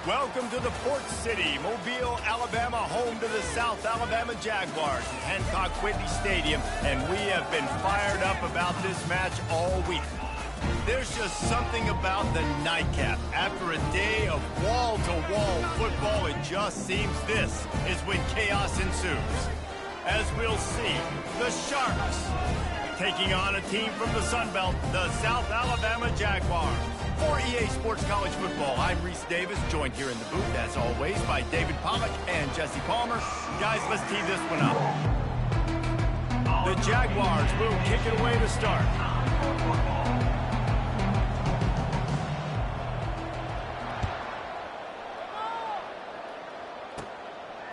Welcome to the Port City, Mobile, Alabama, home to the South Alabama Jaguars at Hancock Whitney Stadium, and we have been fired up about this match all week. There's just something about the nightcap. After a day of wall-to-wall football, it just seems this is when chaos ensues. As we'll see, the Sharks taking on a team from the Sun Belt, the South Alabama Jaguars. For EA Sports College Football, I'm Reese Davis, joined here in the booth, as always, by David Pollack and Jesse Palmer. Guys, let's tee this one up. The Jaguars will kick it away to start.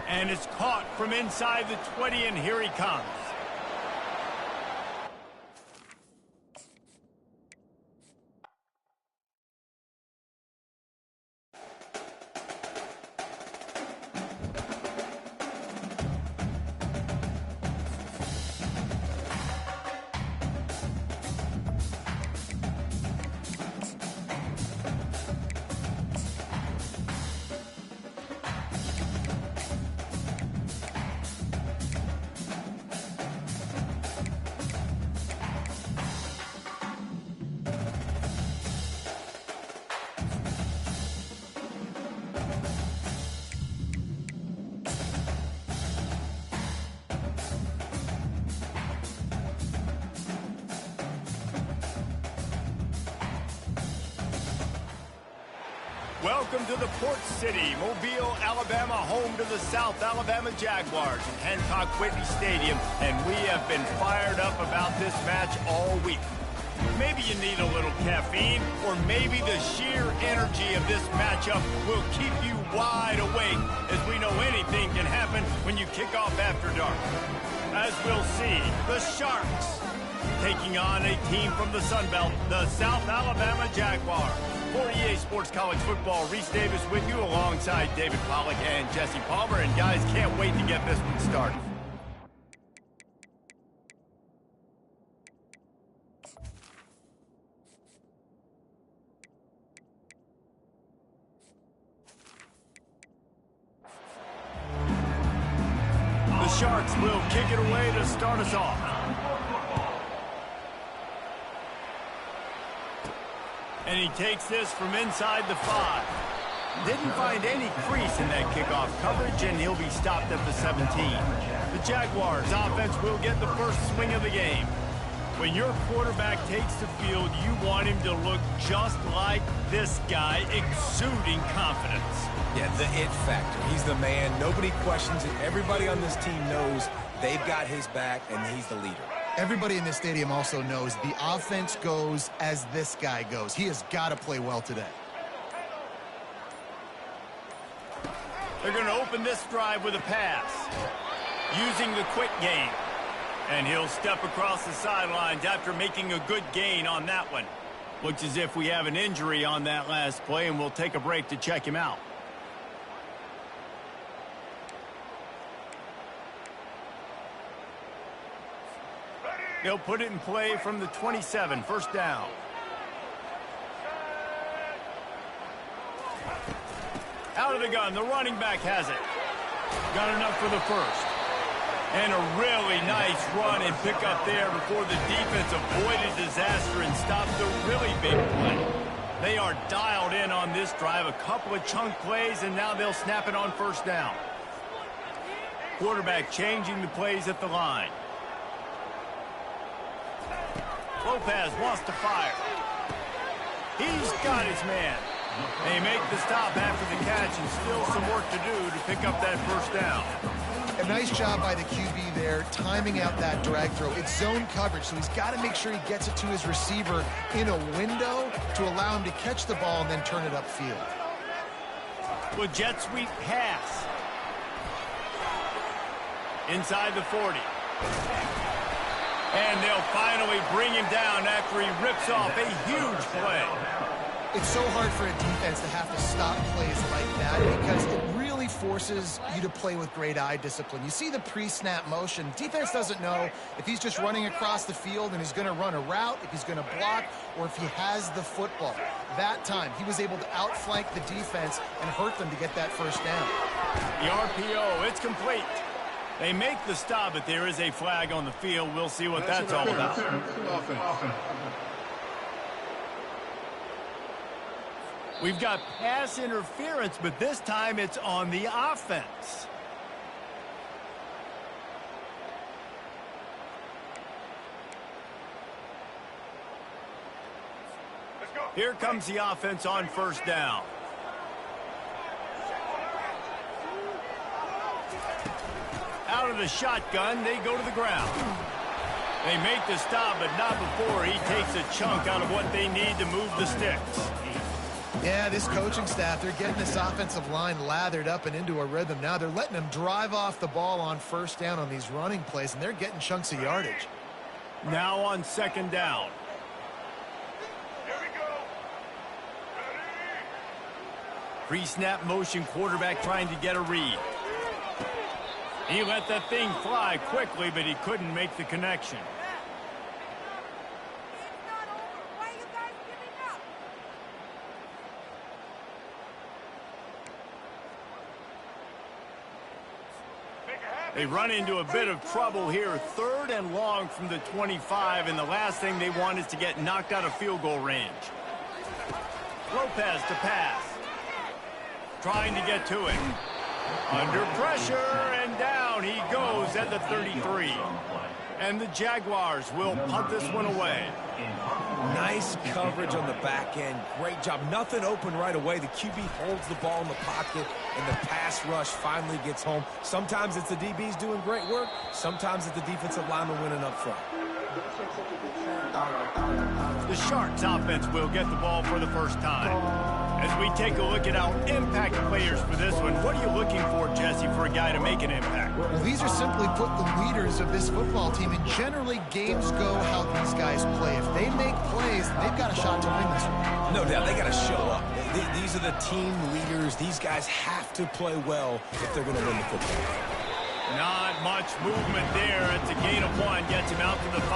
And it's caught from inside the 20, and here he comes. Welcome to the Port City, Mobile, Alabama, home to the South Alabama Jaguars at Hancock Whitney Stadium, and we have been fired up about this match all week. Maybe you need a little caffeine, or maybe the sheer energy of this matchup will keep you wide awake, as we know anything can happen when you kick off after dark. As we'll see, the Sharks taking on a team from the Sun Belt, the South Alabama Jaguars. For EA Sports College Football, Reese Davis with you alongside David Pollack and Jesse Palmer. And guys, can't wait to get this one started. The Sharks will kick it away to start us off. And he takes this from inside the 5. Didn't find any crease in that kickoff coverage, and he'll be stopped at the 17. The Jaguars offense will get the first swing of the game. When your quarterback takes the field, you want him to look just like this guy, exuding confidence. Yeah, the it factor. He's the man. Nobody questions it. Everybody on this team knows they've got his back, and he's the leader. Everybody in this stadium also knows the offense goes as this guy goes. He has got to play well today. They're going to open this drive with a pass, using the quick game. And he'll step across the sidelines after making a good gain on that one. Looks as if we have an injury on that last play, and we'll take a break to check him out. They'll put it in play from the 27, first down. Out of the gun, the running back has it. Got enough for the first. And a really nice run and pick up there before the defense avoided disaster and stopped the really big play. They are dialed in on this drive, a couple of chunk plays, and now they'll snap it on first down. Quarterback changing the plays at the line. Lopez wants to fire. He's got his man. They make the stop after the catch, and still some work to do to pick up that first down. A nice job by the QB there, timing out that drag throw. It's zone coverage, so he's got to make sure he gets it to his receiver in a window to allow him to catch the ball and then turn it upfield. With jet sweep pass. Inside the 40. And they'll finally bring him down after he rips off a huge play. It's so hard for a defense to have to stop plays like that because it really forces you to play with great eye discipline. You see the pre-snap motion. Defense doesn't know if he's just running across the field and he's going to run a route, if he's going to block, or if he has the football. That time, he was able to outflank the defense and hurt them to get that first down. The RPO, it's complete. They make the stop, but there is a flag on the field. We'll see what that's all about. We've got pass interference, but this time it's on the offense. Here comes the offense on first down. Out of the shotgun, they go to the ground. They make the stop, but not before he takes a chunk out of what they need to move the sticks. Yeah, this coaching staff, they're getting this offensive line lathered up and into a rhythm. Now they're letting them drive off the ball on first down on these running plays, and they're getting chunks of yardage. Now on second down. Pre-snap motion, quarterback trying to get a read. He let that thing fly quickly, but he couldn't make the connection. They run into a bit of trouble here. 3rd and long from the 25, and the last thing they want is to get knocked out of field goal range. Lopez to pass. Trying to get to it. Under pressure, and down he goes at the 33. And the Jaguars will punt this one away. Nice coverage on the back end. Great job. Nothing open right away. The QB holds the ball in the pocket, and the pass rush finally gets home. Sometimes it's the DBs doing great work. Sometimes it's the defensive lineman winning up front. The Sharks offense will get the ball for the first time. As we take a look at our impact players for this one, what are you looking for, Jesse, for a guy to make an impact? Well, these are simply put the leaders of this football team, and generally games go how these guys play. If they make plays, they've got a shot to win this one. No doubt, they got to show up. These are the team leaders. These guys have to play well if they're going to win the football game. Not much movement there. It's a gain of 1, gets him out to the 5.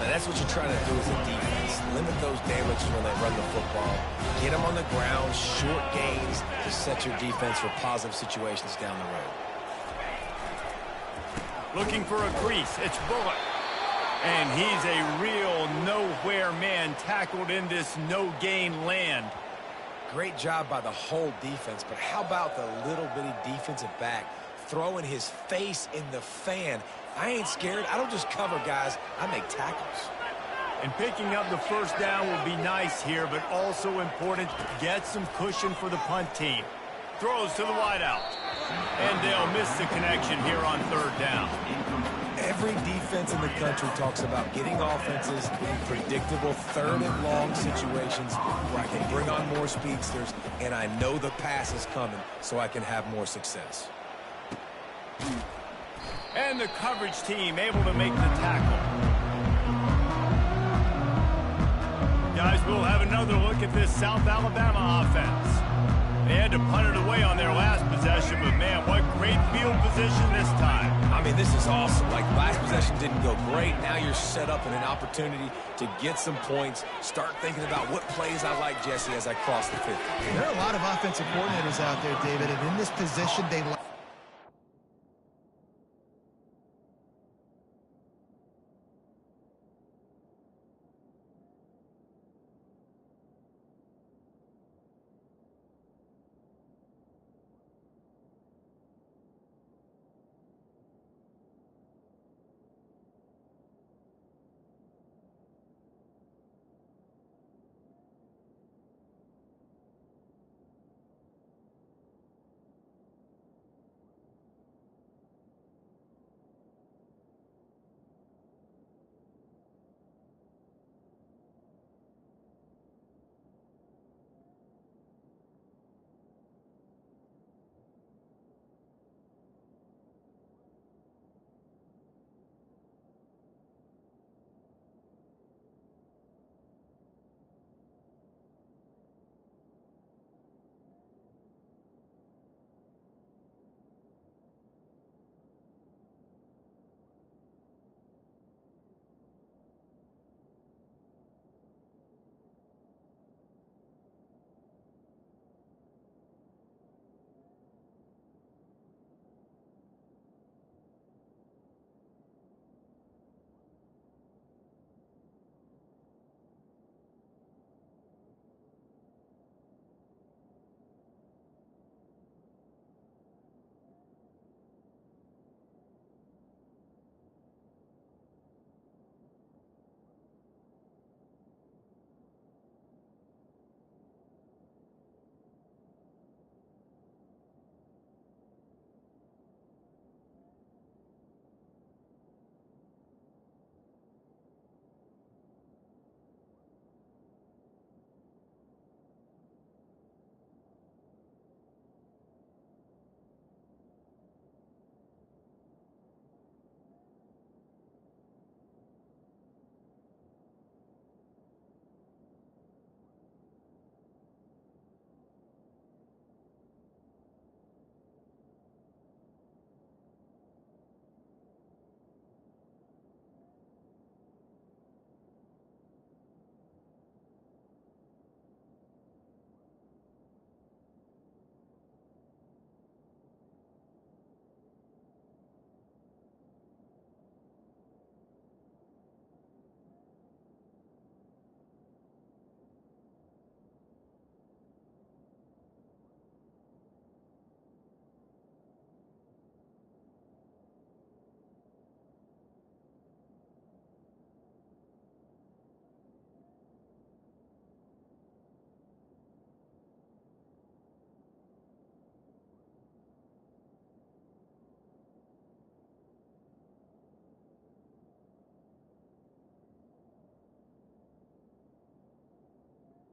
Now, that's what you're trying to do as a defense. Limit those damages when they run the football. Get them on the ground, short gains to set your defense for positive situations down the road. Looking for a crease. It's Bullock. And he's a real nowhere man, tackled in this no-gain land. Great job by the whole defense, but how about the little bitty defensive back throwing his face in the fan? I ain't scared. I don't just cover guys. I make tackles. And picking up the first down will be nice here, but also important. Get some cushion for the punt team. Throws to the wideout. And they'll miss the connection here on 3rd down. Every defense in the country talks about getting offenses in predictable 3rd and long situations where I can bring on more speedsters, and I know the pass is coming, so I can have more success. And the coverage team able to make the tackle. Guys, we'll have another look at this South Alabama offense. They had to punt it away on their last possession, but man, what great field position this time. I mean, this is awesome. Like, last possession didn't go great. Now you're set up in an opportunity to get some points. Start thinking about what plays I like, Jesse, as I cross the 50. There are a lot of offensive coordinators out there, David, and in this position, they like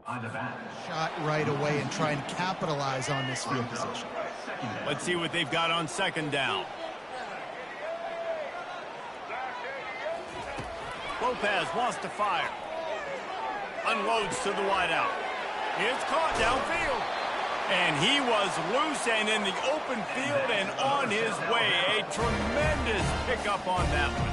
Shot right away and try and capitalize on this field position. Let's see what they've got on second down. Lopez wants to fire. Unloads to the wideout. It's caught downfield. And he was loose and in the open field and on his way. A tremendous pickup on that one.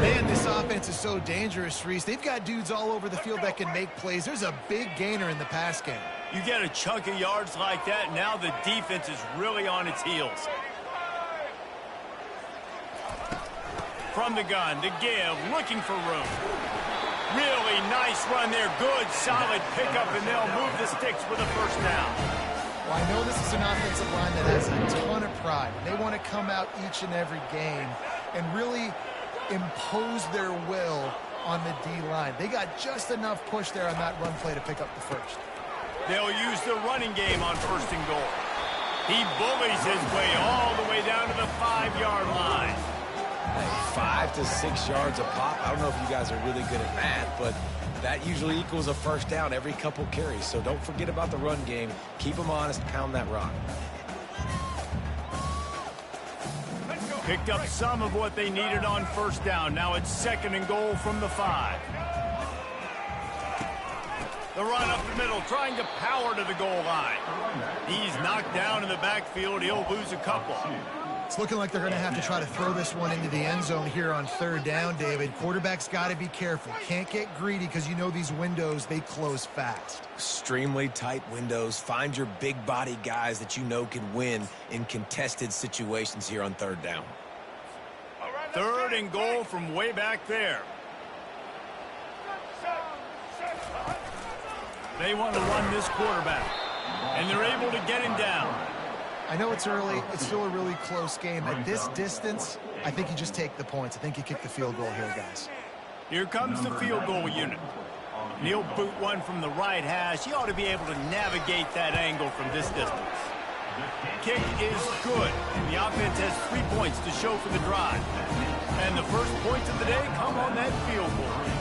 Man, this offense is so dangerous, Reese. They've got dudes all over the field that can make plays. There's a big gainer in the pass game. You get a chunk of yards like that, now the defense is really on its heels. From the gun, the give, looking for room. Really nice run there. Good, solid pickup, and they'll move the sticks for the first down. Well, I know this is an offensive line that has a ton of pride. They want to come out each and every game and really impose their will on the D-line. They got just enough push there on that run play to pick up the first. They'll use the running game on first and goal. He bullies his way all the way down to the 5-yard line. 5 to 6 yards a pop. I don't know if you guys are really good at math, but that usually equals a first down every couple carries. So don't forget about the run game. Keep them honest, pound that rock. Picked up some of what they needed on first down. Now it's second and goal from the 5. The run up the middle, trying to power to the goal line. He's knocked down in the backfield. He'll lose a couple. It's looking like they're going to have to try to throw this one into the end zone here on third down, David. Quarterback's got to be careful. Can't get greedy because you know these windows, they close fast. Extremely tight windows. Find your big body guys that you know can win in contested situations here on third down. Third and goal from way back there. They want to run this quarterback, and they're able to get him down. I know it's early. It's still a really close game. At this distance, I think you just take the points. I think you kick the field goal here, guys. Here comes the field goal unit. And he'll boot one from the right hash. He ought to be able to navigate that angle from this distance. Kick is good. The offense has 3 points to show for the drive. And the first points of the day come on that field goal.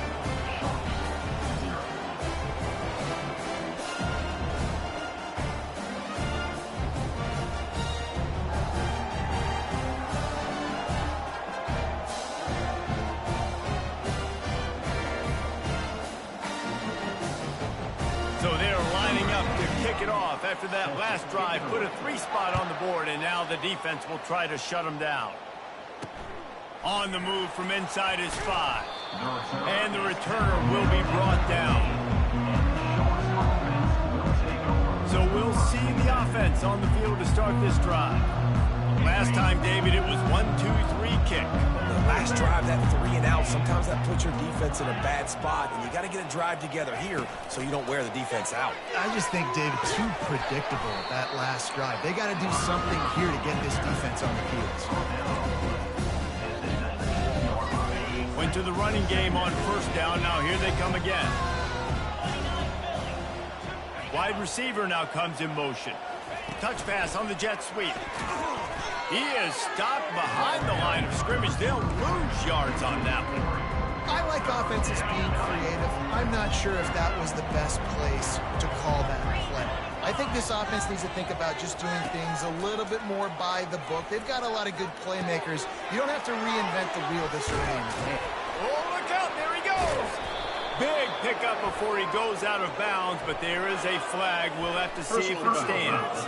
So they're lining up to kick it off after that last drive. Put a 3 spot on the board, and now the defense will try to shut them down. On the move from inside his 5. And the returner will be brought down. So we'll see the offense on the field to start this drive. Last time, David, it was 1-2-3 kick. The last drive, that 3 and out, sometimes that puts your defense in a bad spot, and you got to get a drive together here so you don't wear the defense out. I just think, David, too predictable that last drive. They got to do something here to get this defense on the field. Went to the running game on first down. Now here they come again. Wide receiver now comes in motion. Touch pass on the jet sweep. He is stopped behind the line of scrimmage. They'll lose yards on that one. I like offenses being creative. I'm not sure if that was the best place to call that play. I think this offense needs to think about just doing things a little bit more by the book. They've got a lot of good playmakers. You don't have to reinvent the wheel this early in the game. Oh, look out. There he goes. Big pickup before he goes out of bounds, but there is a flag. We'll have to see if it stands.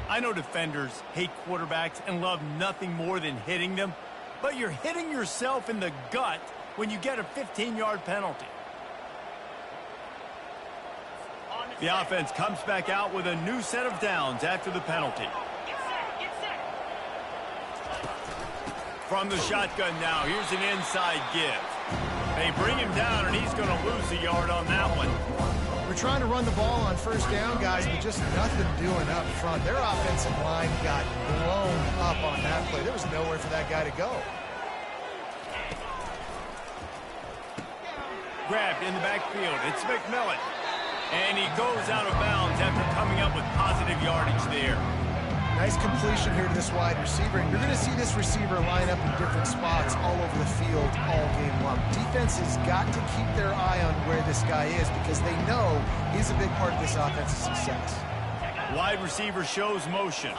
I know defenders hate quarterbacks and love nothing more than hitting them, but you're hitting yourself in the gut when you get a 15-yard penalty. The offense comes back out with a new set of downs after the penalty. From the shotgun now, here's an inside give. They bring him down, and he's going to lose a yard on that one. We're trying to run the ball on first down, guys, but just nothing doing up front. Their offensive line got blown up on that play. There was nowhere for that guy to go. Grabbed in the backfield. It's McMillan. And he goes out of bounds after coming up with positive yardage there. Nice completion here to this wide receiver. And you're going to see this receiver line up in different spots all over the field all game long. Defense has got to keep their eye on where this guy is because they know he's a big part of this offense's success. Wide receiver shows motion.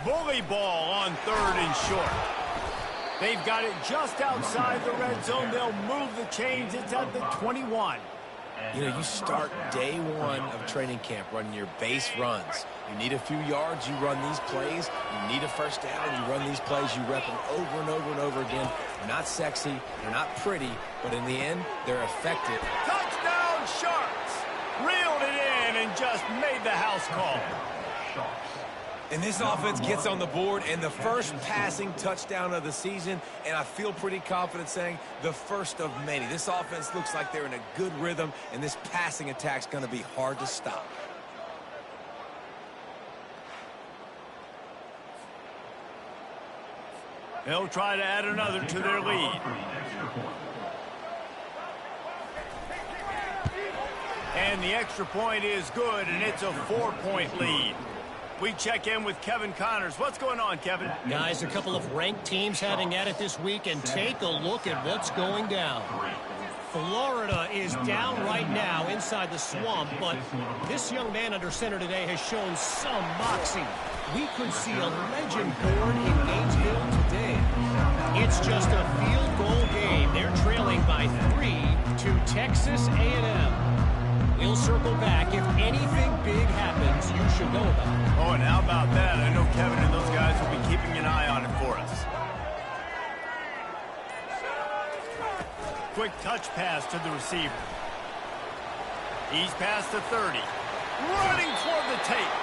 Bully ball on 3rd and short. They've got it just outside the red zone. They'll move the chains. It's at the 21. You know, you start day one of training camp running your base runs. You need a few yards, you run these plays. You need a first down, you run these plays. You rep them over and over and over again. They're not sexy, they're not pretty, but in the end, they're effective. Touchdown, Sharks! Reeled it in and just made the house call. And this offense gets on the board, and the first passing touchdown of the season, and I feel pretty confident saying the first of many. This offense looks like they're in a good rhythm, and this passing attack's going to be hard to stop. They'll try to add another to their lead. And the extra point is good, and it's a 4-point lead. We check in with Kevin Connors. What's going on, Kevin? Guys, a couple of ranked teams having at it this week, and take a look at what's going down. Florida is down right now inside the swamp, but this young man under center today has shown some moxie. We could see a legend born in Gainesville today. It's just a field goal game. They're trailing by 3 to Texas A&M. We'll circle back. If anything big happens, you should know about it. Oh, and how about that? I know Kevin and those guys will be keeping an eye on it for us. Quick touch pass to the receiver. He's past the 30. Running toward the tape.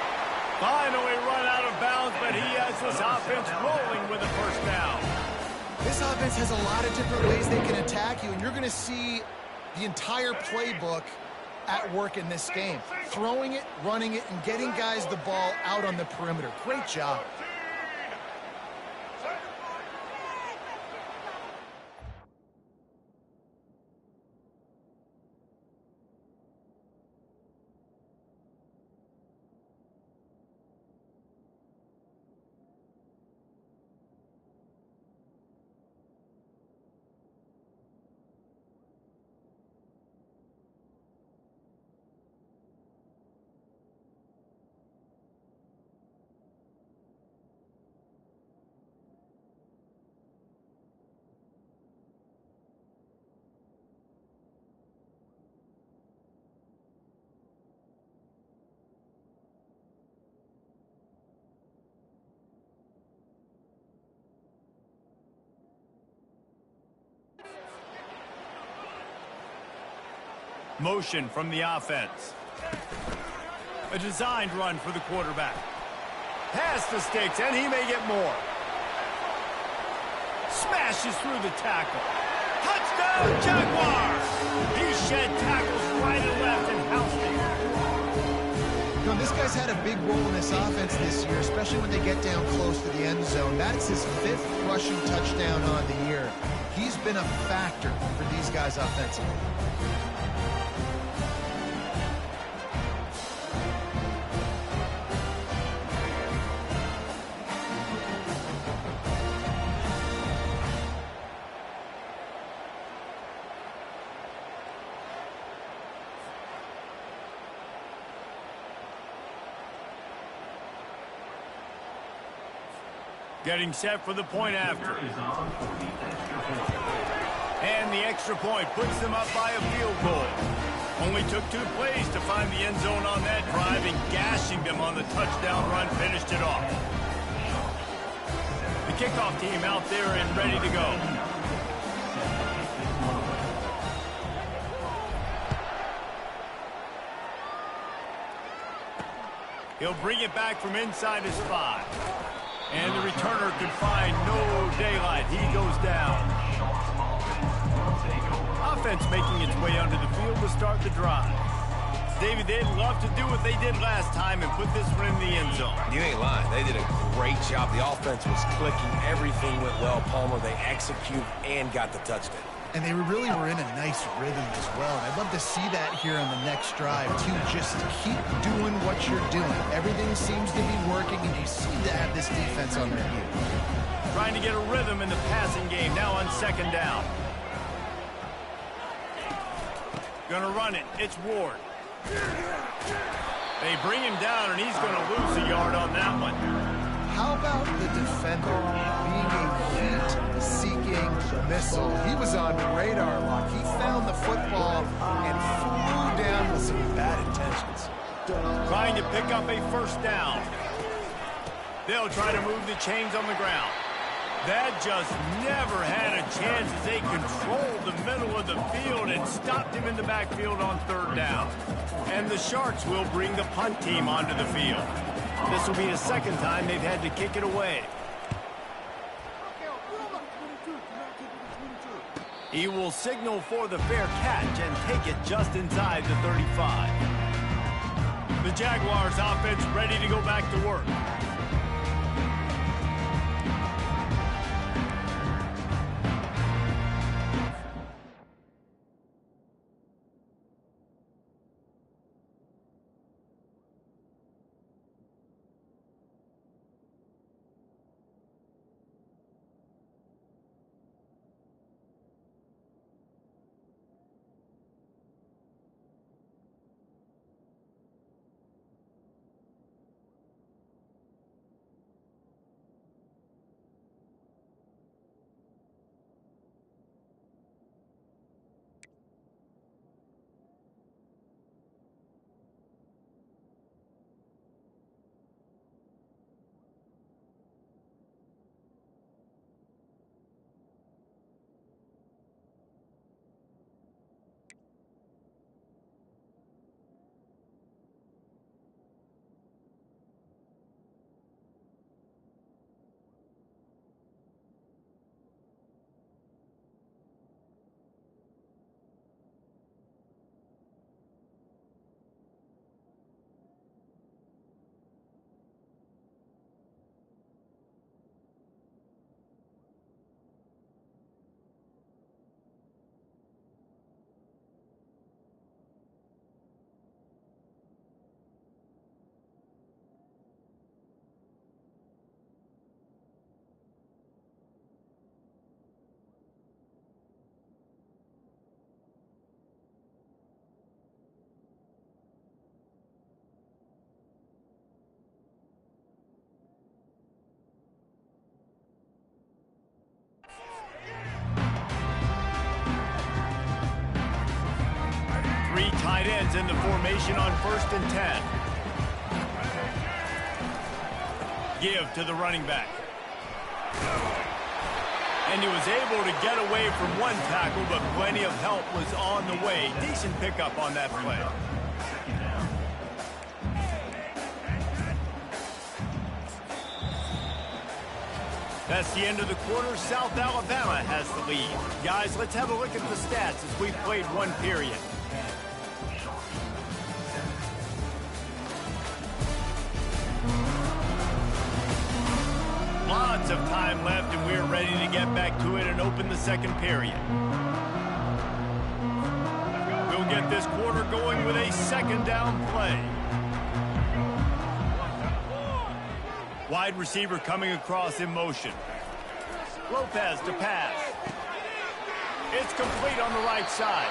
Finally run out of bounds, but he has this offense rolling with a first down. This offense has a lot of different ways they can attack you, and you're going to see the entire playbook at work in this game. Throwing it, running it, and getting guys the ball out on the perimeter. Great job. Motion from the offense. A designed run for the quarterback. Pass the sticks, and he may get more. Smashes through the tackle. Touchdown, Jaguars! He shed tackles right and left and housed it. You know, this guy's had a big role in this offense this year, especially when they get down close to the end zone. That's his 5th rushing touchdown on the year. He's been a factor for these guys offensively. Getting set for the point after. And the extra point puts them up by a field goal. Only took 2 plays to find the end zone on that drive, and gashing them on the touchdown run finished it off. The kickoff team out there and ready to go. He'll bring it back from inside his 5. And the returner could find no daylight. He goes down. Offense making its way onto the field to start the drive. David, they'd love to do what they did last time and put this one in the end zone. You ain't lying. They did a great job. The offense was clicking. Everything went well, Palmer. They executed and got the touchdown. And they really were in a nice rhythm as well. And I'd love to see that here on the next drive, too. Just keep doing what you're doing. Everything seems to be working, and you seem to have this defense on their heels. Trying to get a rhythm in the passing game, now on second down. Gonna run it. It's Ward. They bring him down, and he's going to lose a yard on that one. How about the defender being a heat-seeking missile? He was on radar lock. He found the football and flew down with some bad intentions. Trying to pick up a first down. They'll try to move the chains on the ground. That just never had a chance as they controlled the middle of the field and stopped him in the backfield on third down. And the Sharks will bring the punt team onto the field. This will be the second time they've had to kick it away. He will signal for the fair catch and take it just inside the 35. The Jaguars offense ready to go back to work. Three tight ends in the formation on 1st and 10. Give to the running back. And he was able to get away from one tackle, but plenty of help was on the way. Decent pickup on that play. That's the end of the quarter. South Alabama has the lead. Guys, let's have a look at the stats as we've played one period. Lots of time left, and we're ready to get back to it and open the second period. We'll get this quarter going with a second down play. Wide receiver coming across in motion. Lopez to pass. It's complete on the right side.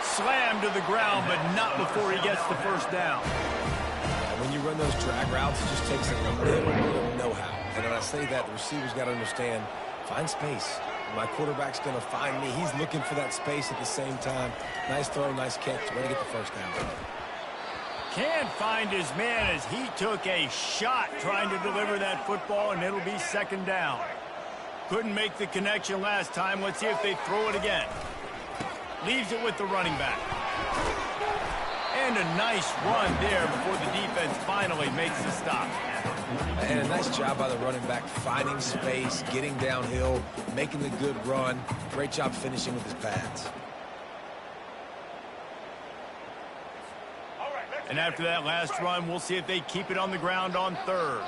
Slammed to the ground, but not before he gets the first down. When you run those drag routes, it just takes a little bit of know-how. And when I say that, the receiver's got to understand, find space. My quarterback's going to find me. He's looking for that space at the same time. Nice throw, nice catch. Way to get the first down. Can't find his man as he took a shot trying to deliver that football, and it'll be second down. Couldn't make the connection last time. Let's see if they throw it again. Leaves it with the running back. And a nice run there before the defense finally makes the stop. And a nice job by the running back, finding space, getting downhill, making the good run. Great job finishing with his pads. And after that last run, we'll see if they keep it on the ground on third.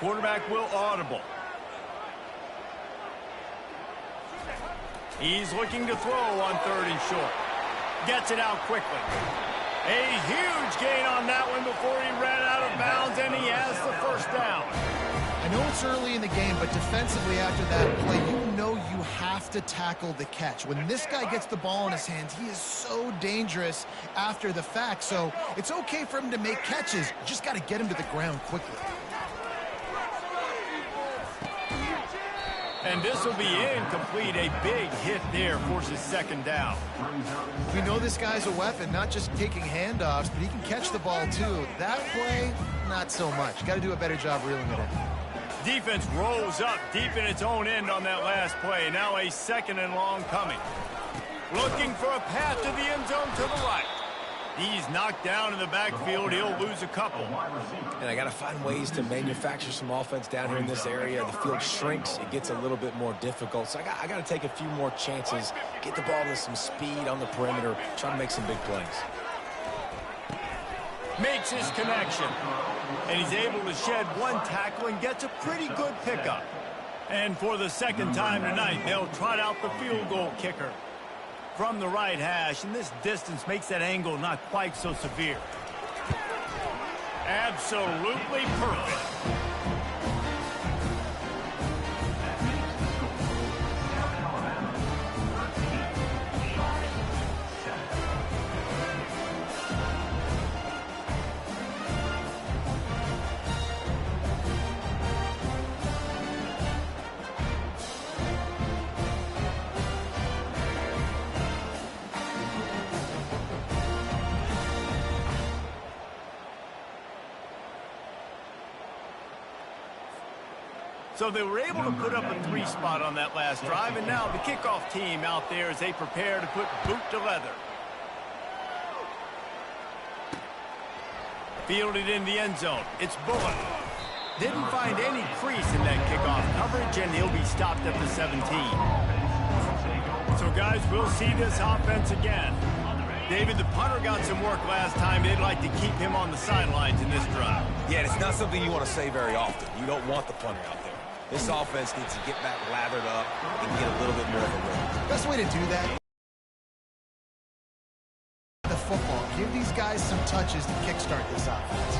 Quarterback will audible. He's looking to throw on 3rd and short. Gets it out quickly. A huge gain on that one before he ran out of bounds, and he has the first down. I know it's early in the game, but defensively after that play, you know you have to tackle the catch. When this guy gets the ball in his hands, he is so dangerous after the fact. So it's okay for him to make catches. You just got to get him to the ground quickly. And this will be incomplete. A big hit there forces 2nd down. We know this guy's a weapon, not just taking handoffs, but he can catch the ball too. That play, not so much. Got to do a better job reeling it in. Defense rolls up deep in its own end on that last play. Now a 2nd and long coming. Looking for a path to the end zone to the right. He's knocked down in the backfield. He'll lose a couple. And I got to find ways to manufacture some offense down here in this area. The field shrinks. It gets a little bit more difficult. So I got to take a few more chances, get the ball to some speed on the perimeter, try to make some big plays. Makes his connection. And he's able to shed one tackle and gets a pretty good pickup. And for the 2nd time tonight, they'll trot out the field goal kicker from the right hash, and this distance makes that angle not quite so severe. Absolutely perfect. So they were able to put up a 3 spot on that last drive, and now the kickoff team out there as they prepare to put boot to leather. Fielded in the end zone. It's Bullock. Didn't find any crease in that kickoff coverage, and he'll be stopped at the 17. So, guys, we'll see this offense again. David, the punter got some work last time. They'd like to keep him on the sidelines in this drive. Yeah, it's not something you want to say very often. You don't want the punter out there. This offense needs to get back lathered up and get a little bit more of a rhythm. Best way to do that, the football. Give these guys some touches to kickstart this offense.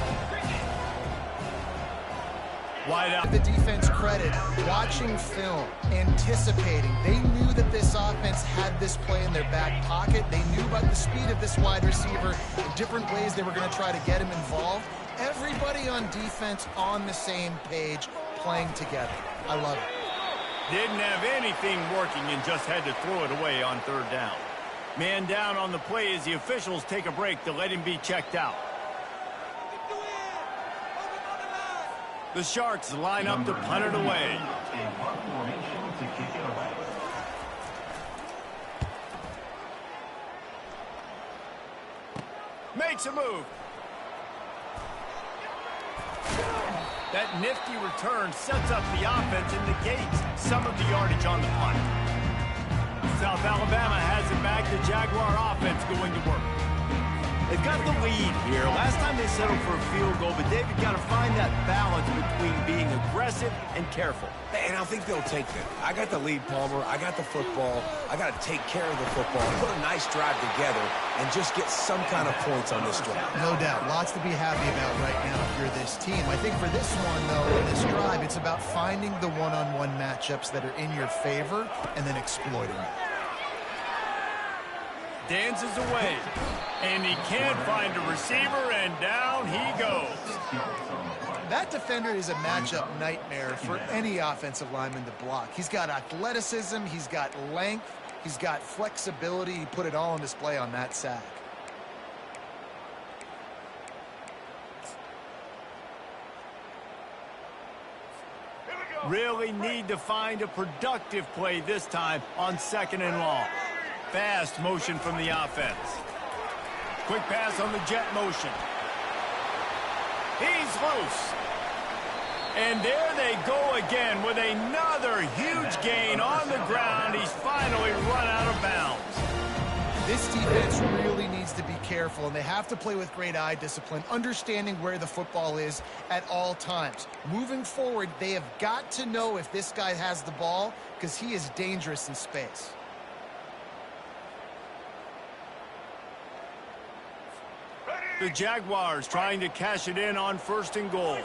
Wide out. The defense credit, watching film, anticipating. They knew that this offense had this play in their back pocket. They knew about the speed of this wide receiver and different ways they were going to try to get him involved. Everybody on defense on the same page, playing together. I love it. Didn't have anything working and just had to throw it away on 3rd down. Man down on the play as the officials take a break to let him be checked out. The Sharks line up to punt it away. Makes a move. That nifty return sets up the offense and negates some of the yardage on the punt. South Alabama has it back. The Jaguar offense going to work. They've got the lead here. Last time they settled for a field goal, but David got to find that balance between being aggressive and careful. And I think they'll take that. I got the lead, Palmer. I got the football. I got to take care of the football, put a nice drive together, and just get some kind of points on this drive. No doubt. Lots to be happy about right now if you're this team. I think for this one, though, in this drive, it's about finding the one-on-one matchups that are in your favor and then exploiting them. Dances away, and he can't find a receiver, and down he goes. That defender is a matchup nightmare for any offensive lineman to block. He's got athleticism, he's got length, he's got flexibility. He put it all on display on that sack. Really need to find a productive play this time on 2nd and long. Fast motion from the offense. Quick pass on the jet motion. He's loose. And there they go again with another huge gain on the ground. He's finally run out of bounds. This defense really needs to be careful, and they have to play with great eye discipline, understanding where the football is at all times. Moving forward, they have got to know if this guy has the ball, because he is dangerous in space. The Jaguars trying to cash it in on 1st and goal.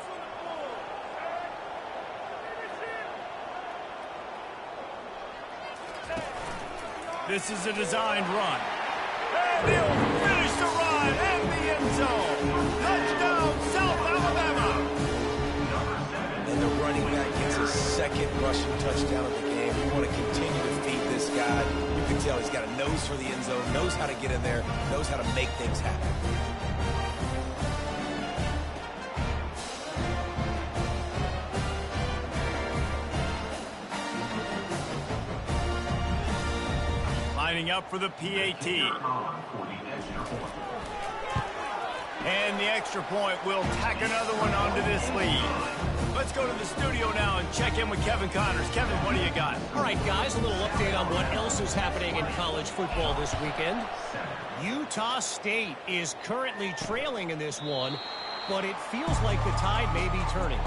This is a designed run. And he'll finish the run in the end zone. Touchdown, South Alabama. And the running back gets his 2nd rushing touchdown of the game. We want to continue to feed this guy. You can tell he's got a nose for the end zone, knows how to get in there, knows how to make things happen. Lining up for the PAT. And the extra point will tack another one onto this lead. Let's go to the studio now and check in with Kevin Connors. Kevin, what do you got? All right, guys, a little update on what else is happening in college football this weekend. Utah State is currently trailing in this one, but it feels like the tide may be turning.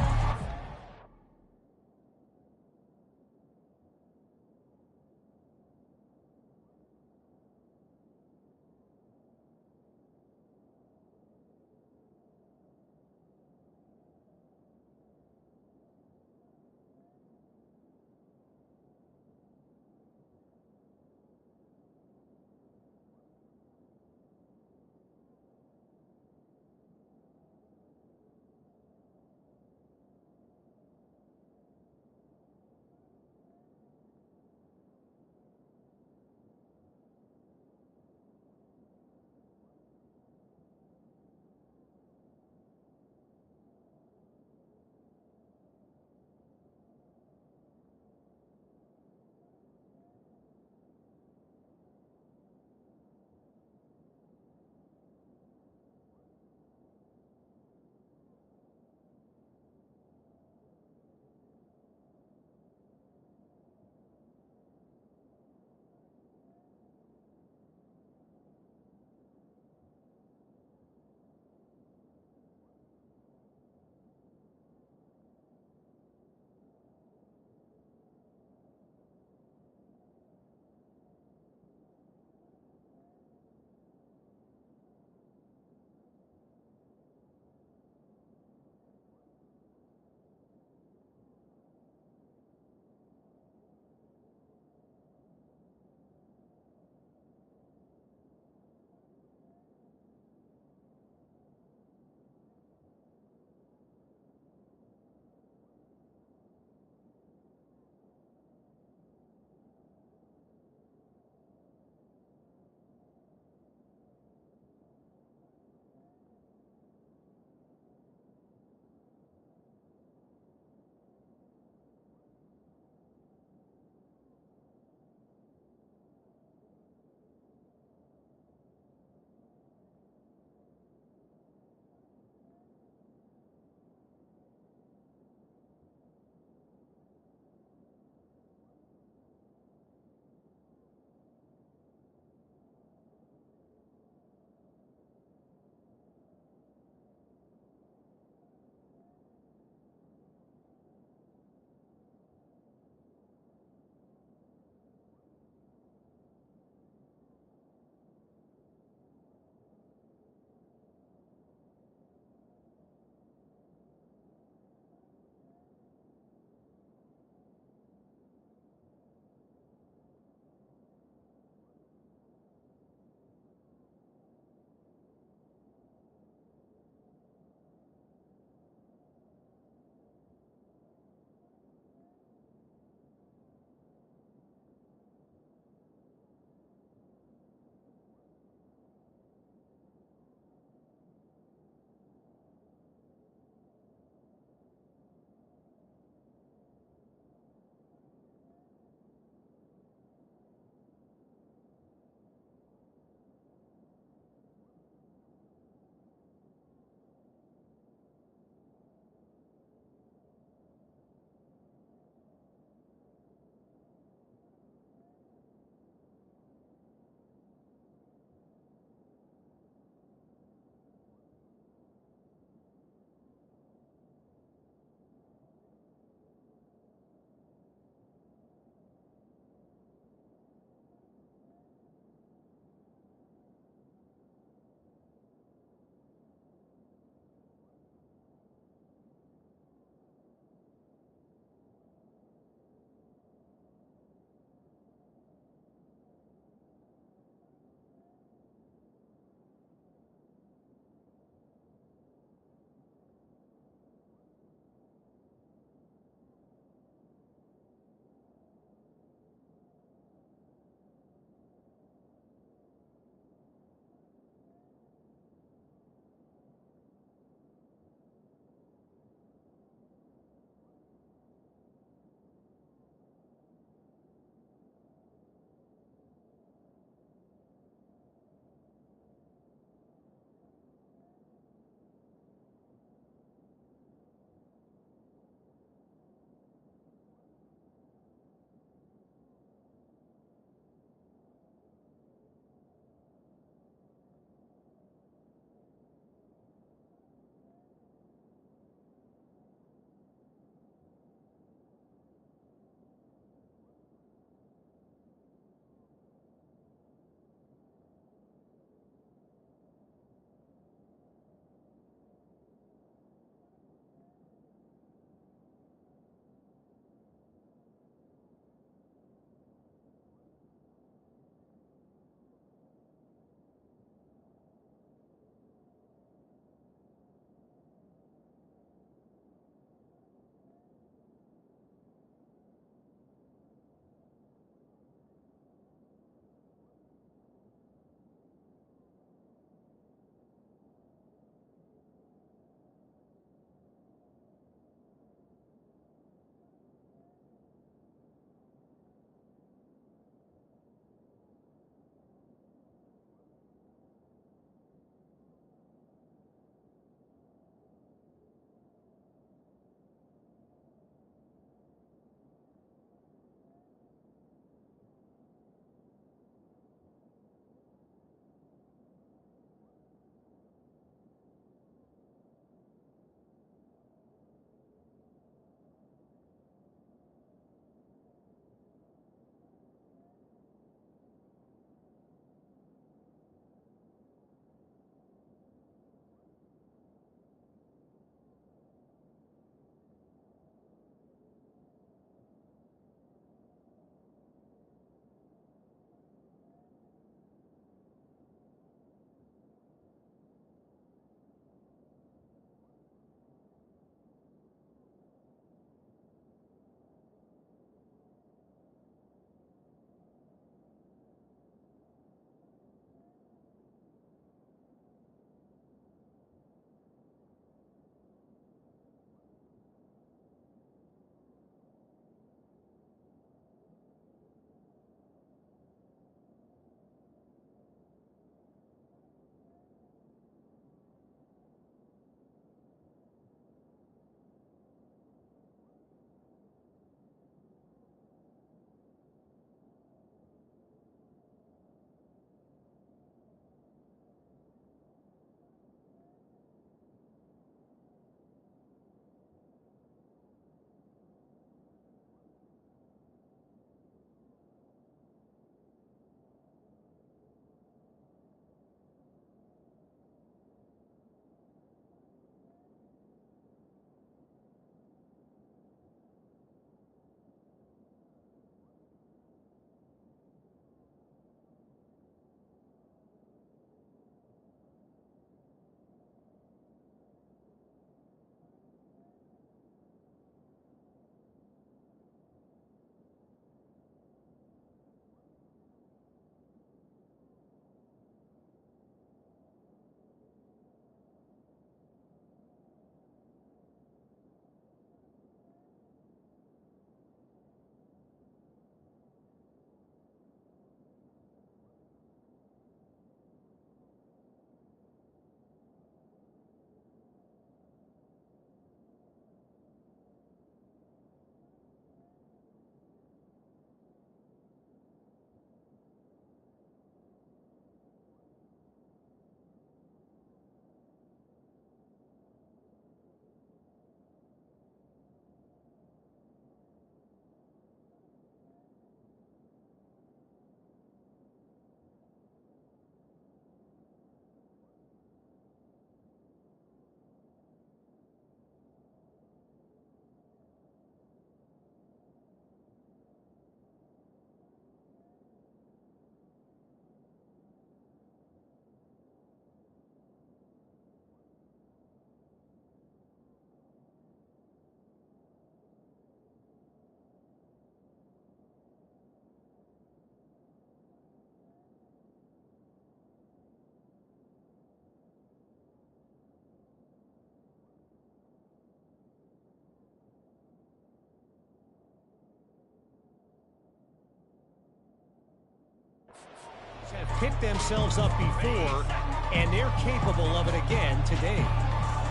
picked themselves up before, and they're capable of it again today.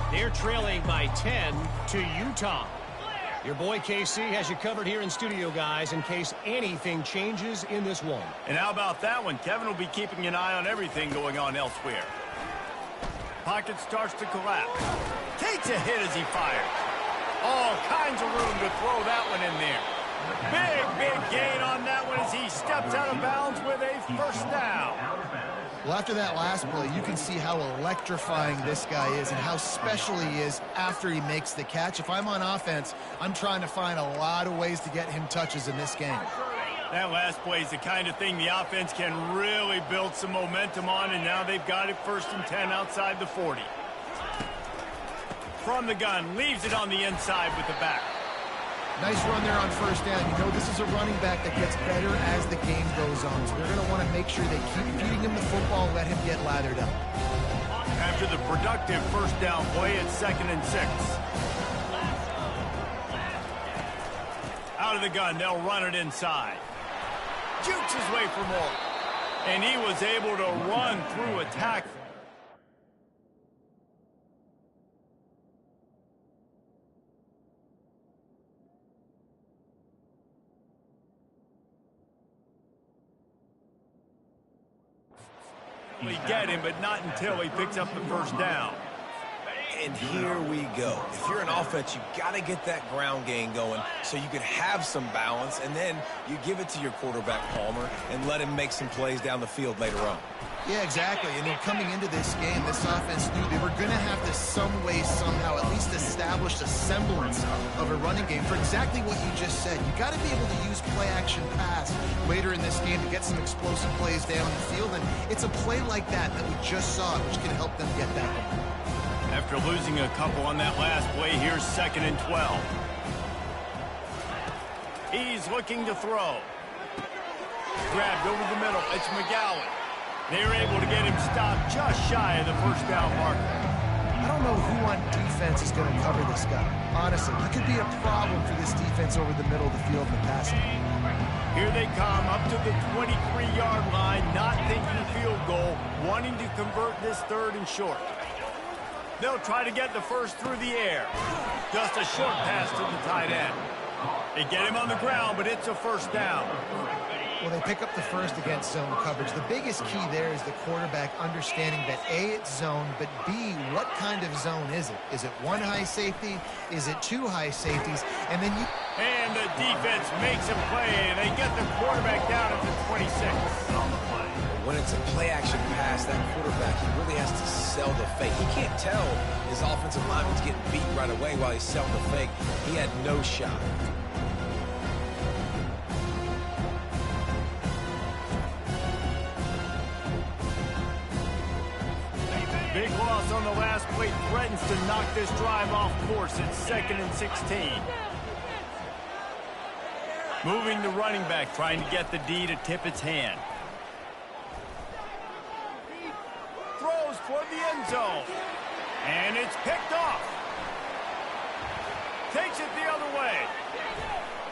They're trailing by 10 to Utah. Your boy KC has you covered here in studio, guys, in case anything changes in this one. And how about that one? Kevin will be keeping an eye on everything going on elsewhere. Pocket starts to collapse. Takes a hit as he fires. All kinds of room to throw that one in there. Big gain on that one as he steps out of bounds with a first down. Well, after that last play, you can see how electrifying this guy is and how special he is after he makes the catch. If I'm on offense, I'm trying to find a lot of ways to get him touches in this game. That last play is the kind of thing the offense can really build some momentum on, and now they've got it 1st and 10 outside the 40. From the gun, leaves it on the inside with the back. Nice run there on first down. You know, this is a running back that gets better as the game goes on. So they're going to want to make sure they keep feeding him the football and let him get lathered up. After the productive first down play, it's 2nd and 6. Out of the gun, they'll run it inside. Jukes his way for more. And he was able to run through a tackle. We get him, but not until he picks up the first down. And here we go. If you're an offense, you got to get that ground game going so you can have some balance, and then you give it to your quarterback, Palmer, and let him make some plays down the field later on. Yeah, exactly. And then coming into this game, this offense knew they were going to have to some way, somehow, at least establish a semblance of a running game for exactly what you just said. You got to be able to use play-action pass later in this game to get some explosive plays down the field, and it's a play like that that we just saw, which can help them get that going. After losing a couple on that last play, here's 2nd and 12. He's looking to throw. Grabbed over the middle. It's McGowan. They're able to get him stopped just shy of the first down marker. I don't know who on defense is going to cover this guy. Honestly, he could be a problem for this defense over the middle of the field in the passing. Here they come up to the 23-yard line, not thinking field goal, wanting to convert this 3rd and short. They'll try to get the first through the air. Just a short pass to the tight end. They get him on the ground, but it's a first down. Well, they pick up the first against zone coverage. The biggest key there is the quarterback understanding that A, it's zone, but B, what kind of zone is it? Is it one high safety? Is it two high safeties? And then And the defense makes a play. They get the quarterback down at the 26. When it's a play-action pass, that quarterback, he really has to sell the fake. He can't tell his offensive lineman's getting beat right away while he's selling the fake. He had no shot. Big loss on the last play threatens to knock this drive off course. It's 2nd and 16. Moving the running back, trying to get the D to tip its hand. Throws toward the end zone. And it's picked off. Takes it the other way.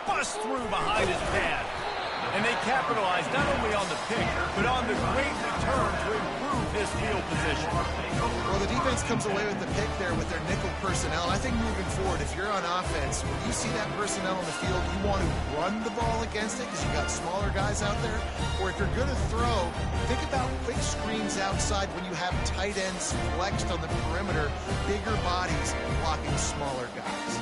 Busts through behind his pad. And they capitalize not only on the pick, but on the great return to improve his field position. Well, the defense comes away with the pick there with their nickel personnel. I think moving forward, if you're on offense, when you see that personnel in the field, you want to run the ball against it because you've got smaller guys out there. Or if you're going to throw, think about quick screens outside when you have tight ends flexed on the perimeter, bigger bodies blocking smaller guys.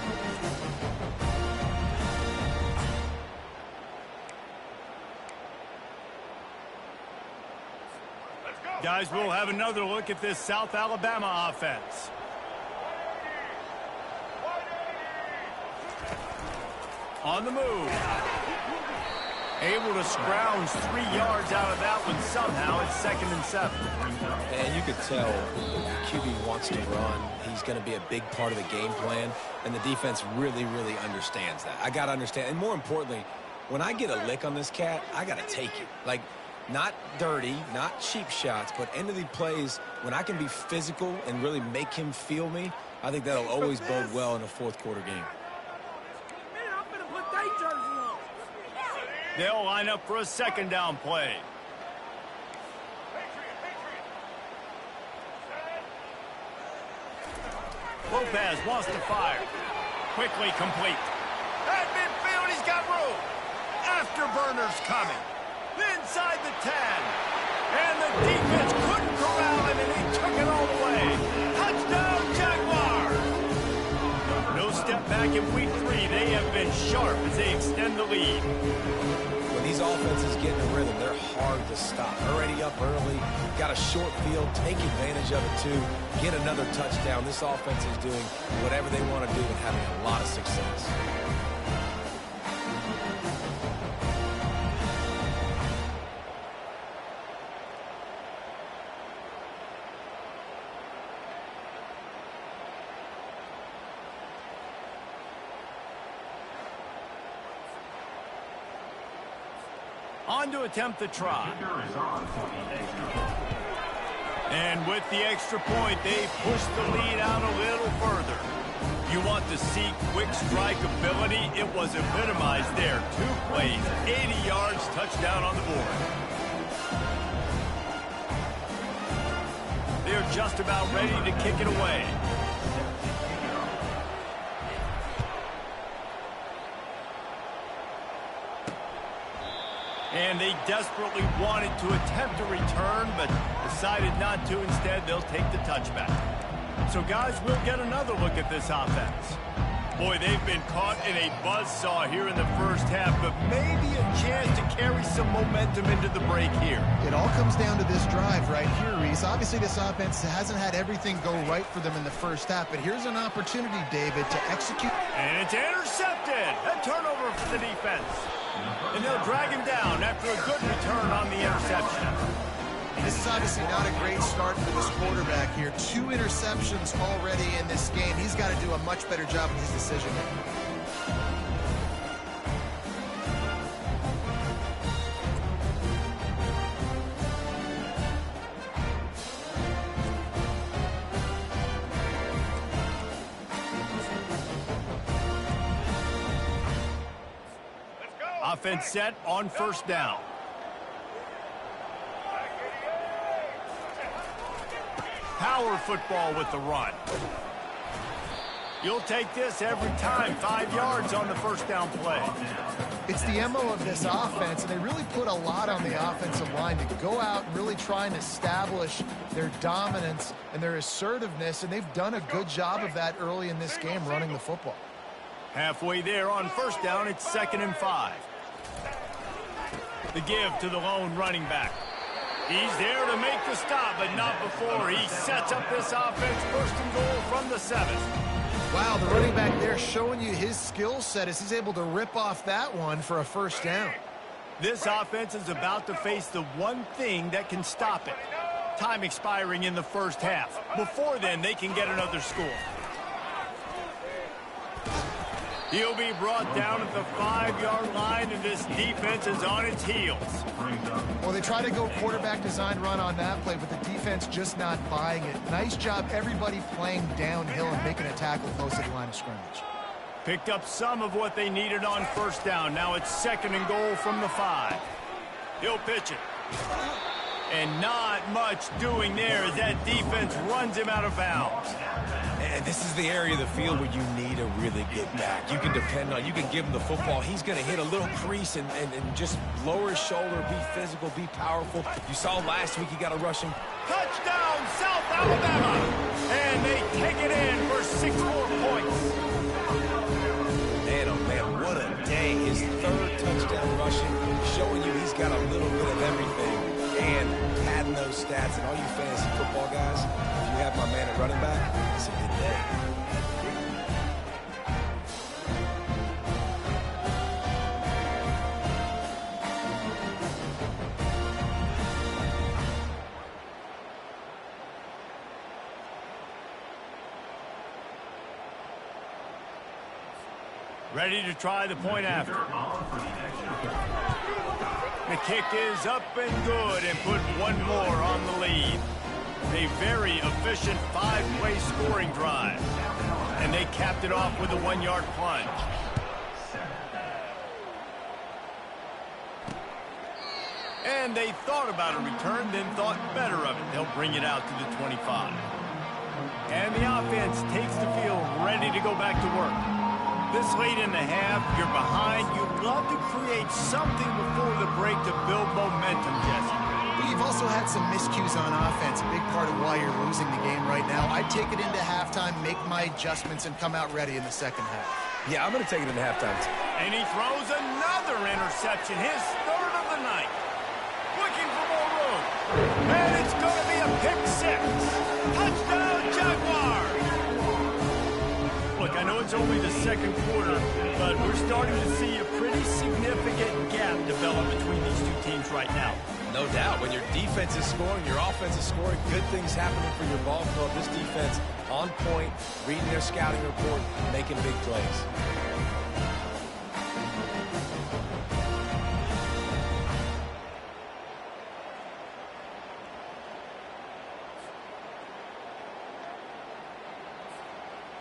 Guys, we'll have another look at this South Alabama offense. On the move. Able to scrounge 3 yards out of that one somehow. It's 2nd and 7. And you could tell the QB wants to run. He's going to be a big part of the game plan. And the defense really, really understands that. I got to understand. And more importantly, when I get a lick on this cat, I got to take it. Like, not dirty, not cheap shots, but end of the plays, when I can be physical and really make him feel me, I think that'll always bode well in a fourth quarter game. They'll line up for a 2nd down play. Lopez wants to fire. Quickly complete. At midfield, he's got room. Afterburners coming. Inside the 10. And the defense couldn't corral him, and he took it all the way. Touchdown, Jaguars! No step back in week 3. They have been sharp as they extend the lead. When these offenses get in a rhythm, they're hard to stop. Already up early, got a short field, take advantage of it too, get another touchdown. This offense is doing whatever they want to do and having a lot of success. On to attempt the try. And with the extra point, they push the lead out a little further. You want to see quick strike ability? It was epitomized there. 2 plays, 80 yards, touchdown on the board. They're just about ready to kick it away. And they desperately wanted to attempt a return, but decided not to. Instead, they'll take the touchback. So, guys, we'll get another look at this offense. Boy, they've been caught in a buzzsaw here in the first half, but maybe a chance to carry some momentum into the break here. It all comes down to this drive right here, Reese. Obviously, this offense hasn't had everything go right for them in the first half, but here's an opportunity, David, to execute. And it's intercepted. A turnover for the defense. And they'll drag him down after a good return on the interception. This is obviously not a great start for this quarterback here. 2 interceptions already in this game. He's got to do a much better job with his decision making. Offense set on first down. Power football with the run. You'll take this every time. 5 yards on the first down play. It's the MO of this offense, and they really put a lot on the offensive line to go out and really try and establish their dominance and their assertiveness, and they've done a good job of that early in this game running the football. Halfway there on first down, it's 2nd and 5. The give to the lone running back. He's there to make the stop, but not before. He sets up this offense 1st and goal from the 7th. Wow, the running back there showing you his skill set as he's able to rip off that one for a first down. This offense is about to face the one thing that can stop it. Time expiring in the first half. Before then, they can get another score. He'll be brought down at the 5-yard line, and this defense is on its heels. Well, they try to go quarterback design run on that play, but the defense just not buying it. Nice job, everybody playing downhill and making a tackle close to the line of scrimmage. Picked up some of what they needed on first down. Now it's 2nd and goal from the 5. He'll pitch it. And not much doing there as that defense runs him out of bounds. And this is the area of the field where you need a really good back. You can depend on, you can give him the football. He's going to hit a little crease and just lower his shoulder, be physical, be powerful. You saw last week he got a rushing. Touchdown, South Alabama! And they take it in for 6 more points. Man, oh man, what a day. His 3rd touchdown rushing, showing you he's got a little bit of everything. And padding those stats, and all you fantasy football guys, if you have my man at running back, it's a good day. Ready to try the point after. The kick is up and good, and put one more on the lead. A very efficient 5-play scoring drive. And they capped it off with a 1-yard plunge. And they thought about a return, then thought better of it. They'll bring it out to the 25. And the offense takes the field, ready to go back to work. This late in the half, you're behind. You'd love to create something before the break to build momentum, Jesse. You've also had some miscues on offense, a big part of why you're losing the game right now. I'd take it into halftime, make my adjustments, and come out ready in the second half. Yeah, I'm going to take it into halftime. And he throws another interception, his third of the night. Looking for more room. And it's going to be a pick six. Touchdown, Jaguars! Look, I know it's only the second quarter, but we're starting to see a pretty significant gap develop between these two teams right now. No doubt. When your defense is scoring, your offense is scoring, good things happening for your ball club. This defense on point, reading their scouting report, making big plays.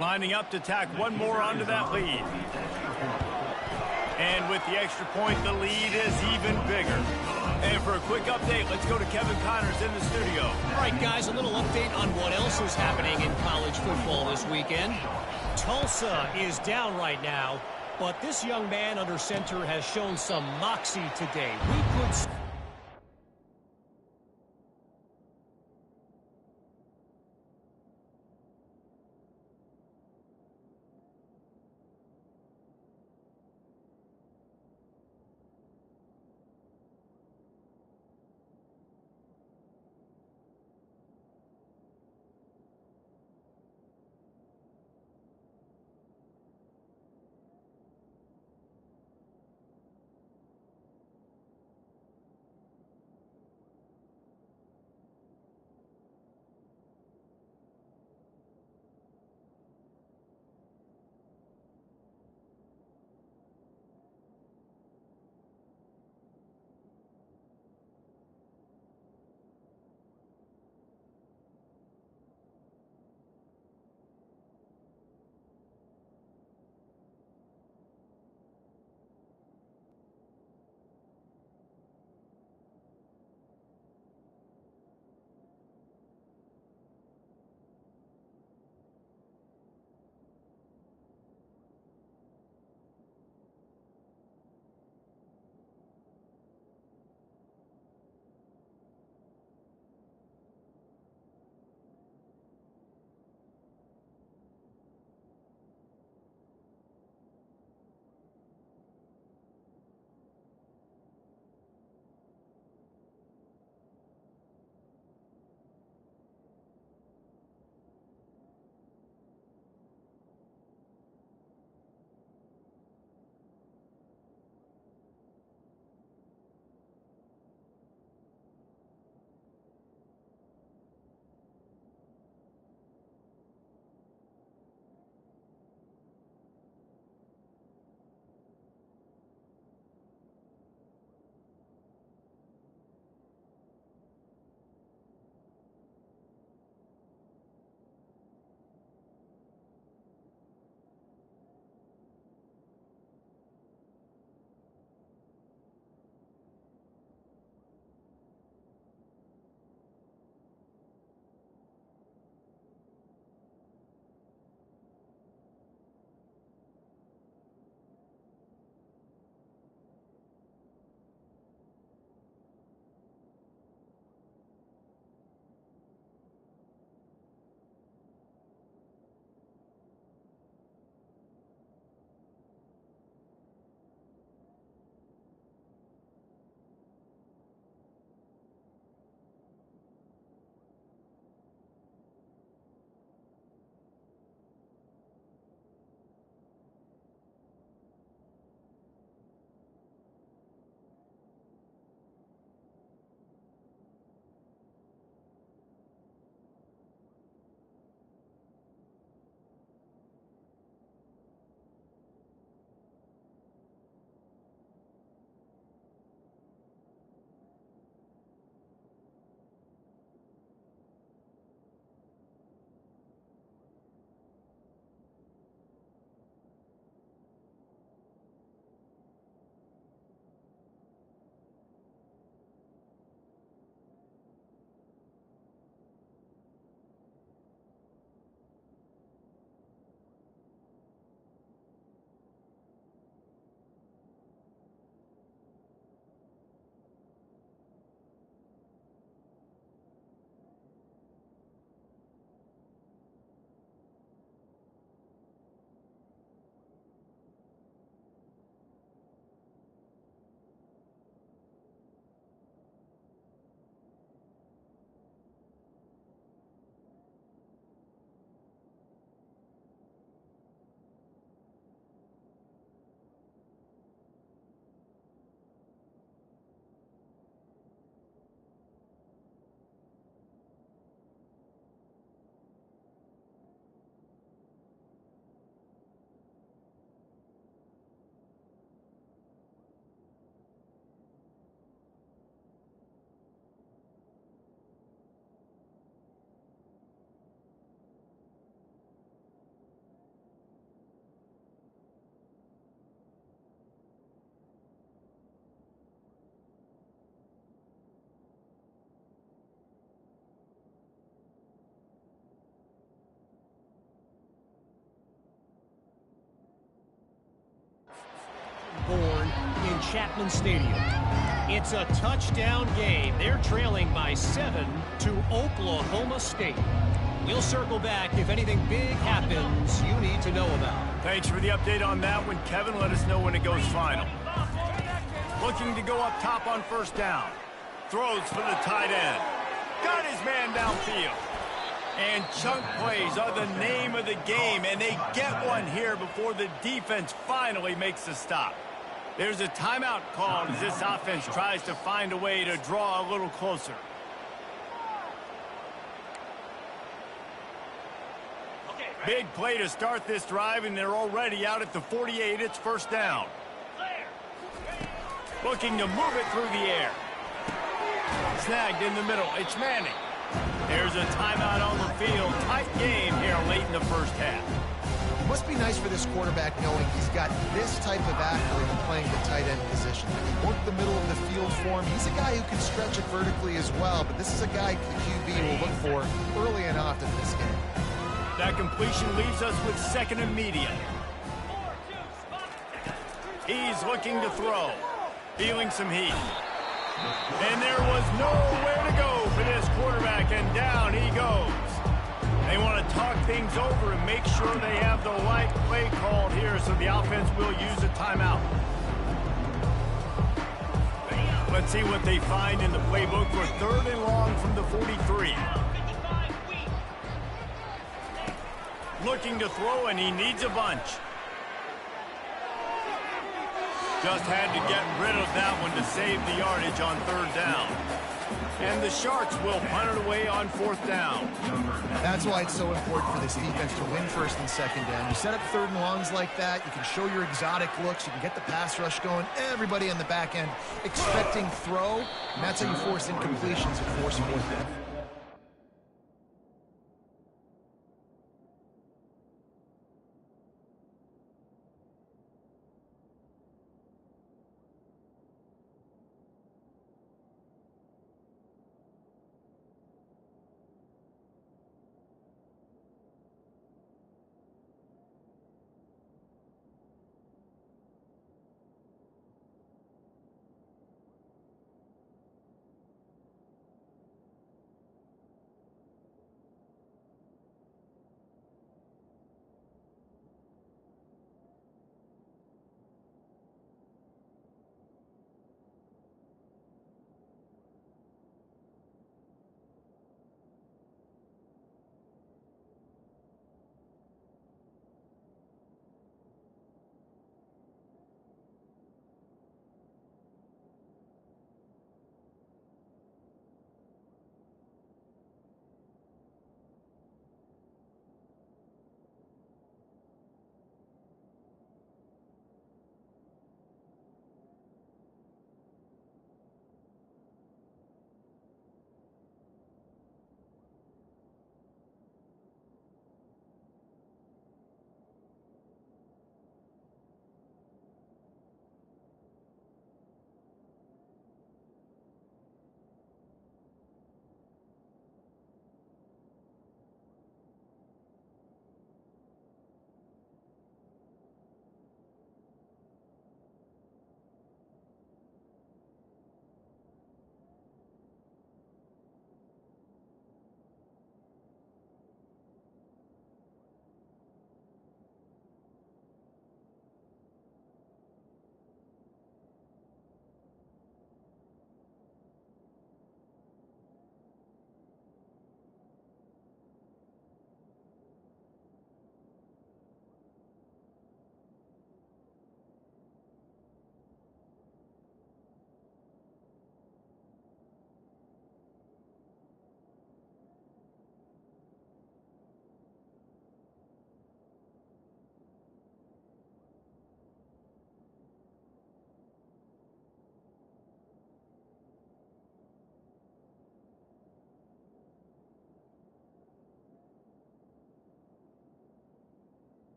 Lining up to tack one more onto that lead. And with the extra point, the lead is even bigger. And for a quick update, let's go to Kevin Connors in the studio. All right, guys, a little update on what else is happening in college football this weekend. Tulsa is down right now, but this young man under center has shown some moxie today. We could... Chapman Stadium. It's a touchdown game. They're trailing by 7 to Oklahoma State. We'll circle back if anything big happens you need to know about. Thanks for the update on that one, Kevin. Let us know when it goes final. Looking to go up top on first down. Throws for the tight end. Got his man downfield. And chunk plays are the name of the game, and they get one here before the defense finally makes the stop. There's a timeout called as this offense tries to find a way to draw a little closer. Big play to start this drive, and they're already out at the 48. It's first down. Looking to move it through the air. Snagged in the middle. It's Manning. There's a timeout on the field. Tight game here late in the first half. It must be nice for this quarterback knowing he's got this type of athlete in playing the tight end position. He can work the middle of the field for him. He's a guy who can stretch it vertically as well, but this is a guy the QB will look for early and often in this game. That completion leaves us with second and medium. He's looking to throw. Feeling some heat. And there was nowhere to go for this quarterback, and down he goes. They want to talk things over and make sure they have the right play called here, so the offense will use a timeout. Let's see what they find in the playbook for third and long from the 43. Looking to throw, and he needs a bunch. Just had to get rid of that one to save the yardage on third down. And the Sharks will punt it away on fourth down. That's why it's so important for this defense to win first and second down. You set up third and longs like that, you can show your exotic looks, you can get the pass rush going, everybody on the back end expecting throw, and that's how you force incompletions and force fourth down.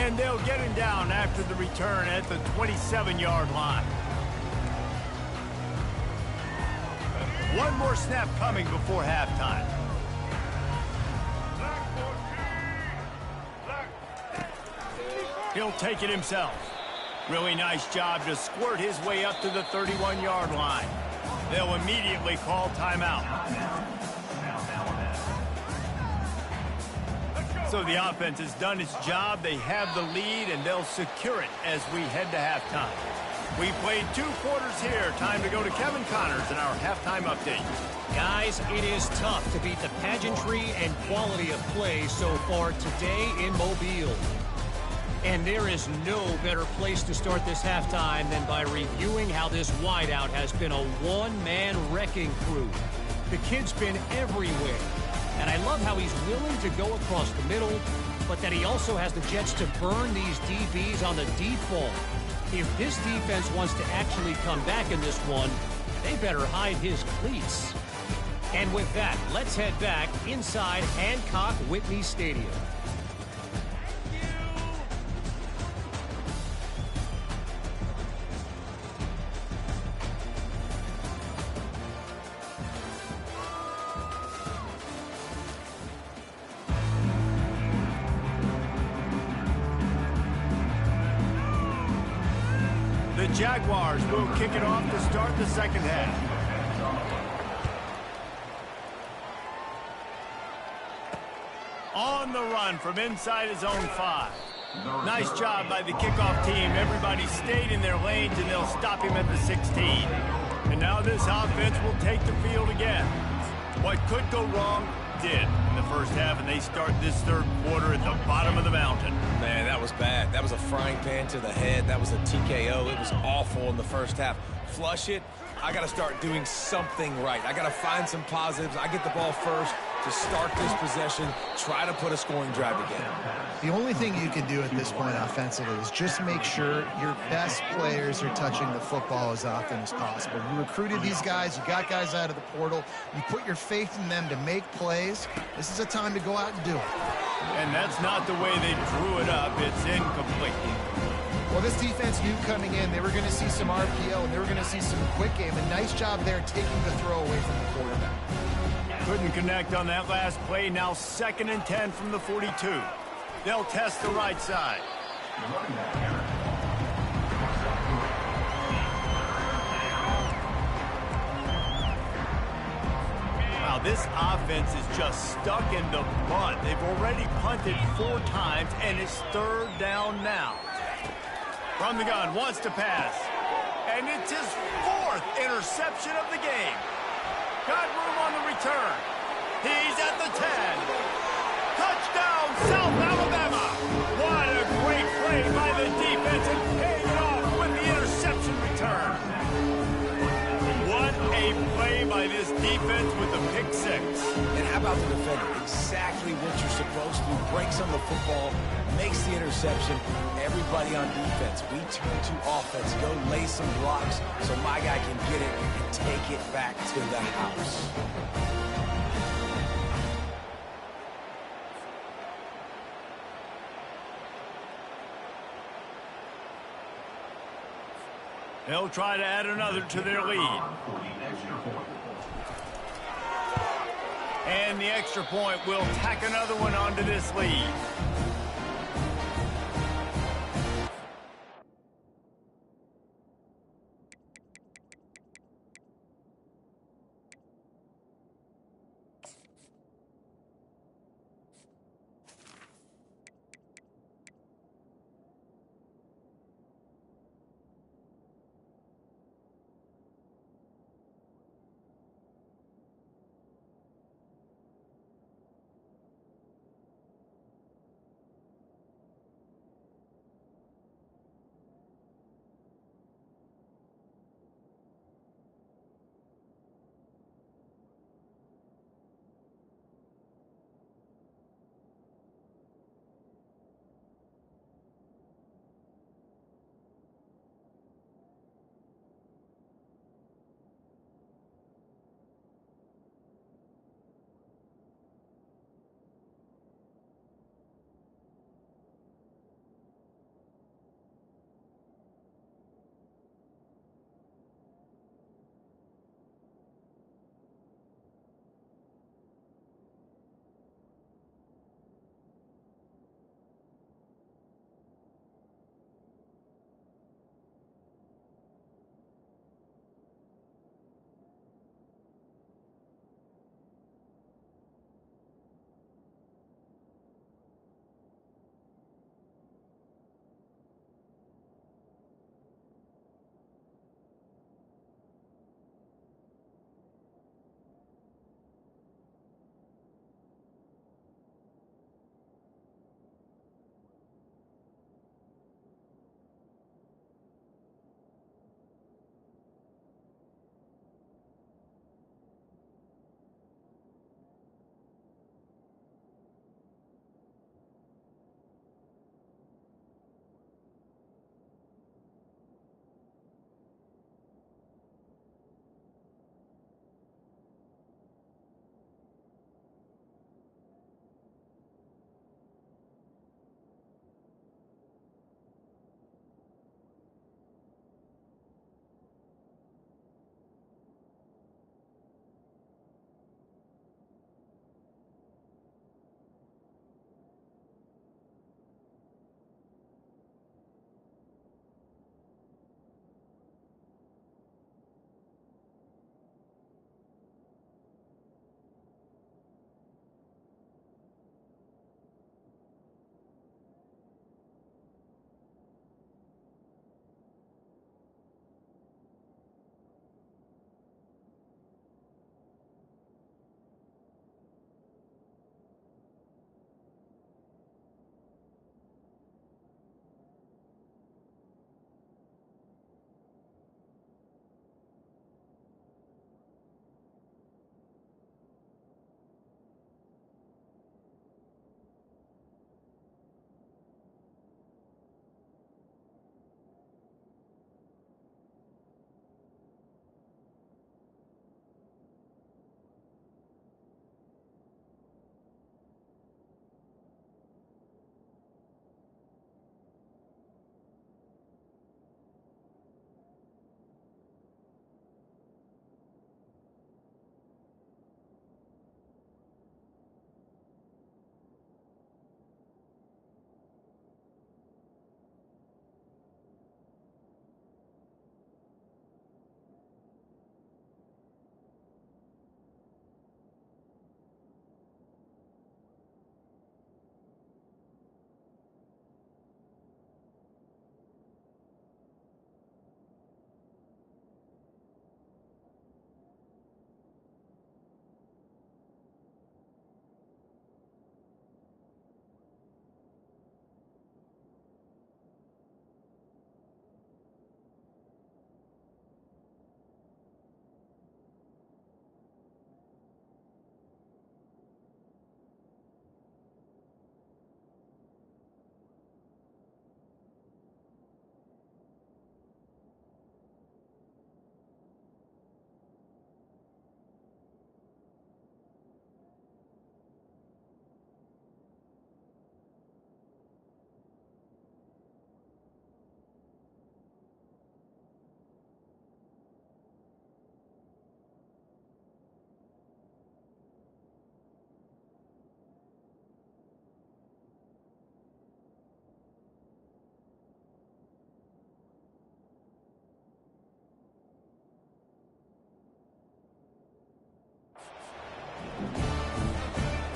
And they'll get him down after the return at the 27-yard line. One more snap coming before halftime. He'll take it himself. Really nice job to squirt his way up to the 31-yard line. They'll immediately call timeout. So the offense has done its job. They have the lead, and they'll secure it as we head to halftime. We played 2 quarters here. Time to go to Kevin Connors in our halftime update. Guys, it is tough to beat the pageantry and quality of play so far today in Mobile. And there is no better place to start this halftime than by reviewing how this wideout has been a one-man wrecking crew. The kid's been everywhere. And I love how he's willing to go across the middle, but that he also has the jets to burn these DBs on the deep ball. If this defense wants to actually come back in this one, they better hide his cleats. And with that, let's head back inside Hancock-Whitney Stadium. The Jaguars will kick it off to start the second half. On the run from inside his own 5. Nice job by the kickoff team. Everybody stayed in their lanes, and they'll stop him at the 16. And now this offense will take the field again. What could go wrong did in the first half, and they start this third quarter at the bottom of the mountain. Man, that was bad. That was a frying pan to the head. That was a TKO. It was awful in the first half. Flush it. I got to start doing something right. I got to find some positives. I get the ball first to start this possession, try to put a scoring drive together. The only thing you can do at this point offensively is just make sure your best players are touching the football as often as possible. You recruited these guys. You got guys out of the portal. You put your faith in them to make plays. This is a time to go out and do it. And that's not the way they drew it up. It's incomplete. Well, this defense knew coming in they were going to see some RPO and they were going to see some quick game. A nice job there taking the throw away from the quarterback. Couldn't connect on that last play. Now 2nd and 10 from the 42. They'll test the right side. Wow, this offense is just stuck in the mud. They've already punted 4 times, and it's 3rd down now. From the gun, wants to pass. And it's his 4th interception of the game. Got room on the return. He's at the 10. Touchdown, South Alabama. What a great play by the defense, and paying it off with the interception return. What a play by this defense with the pick 6. And how about the defender? Exactly what you're supposed to do. Breaks on the football, makes the interception. Everybody on defense, we turn to offense. Go lay some blocks so my guy can get it and take it back to the house. They'll try to add another to their lead. And the extra point will tack another one onto this lead.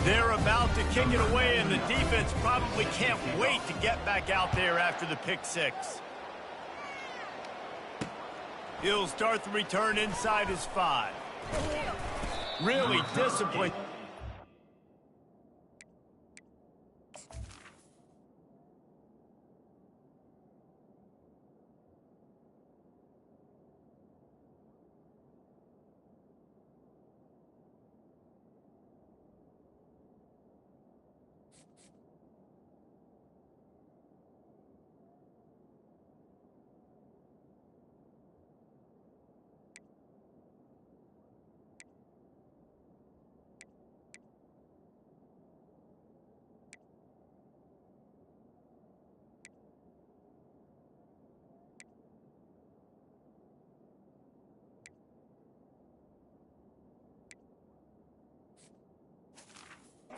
They're about to kick it away, and the defense probably can't wait to get back out there after the pick six. He'll start the return inside his 5. Really disciplined.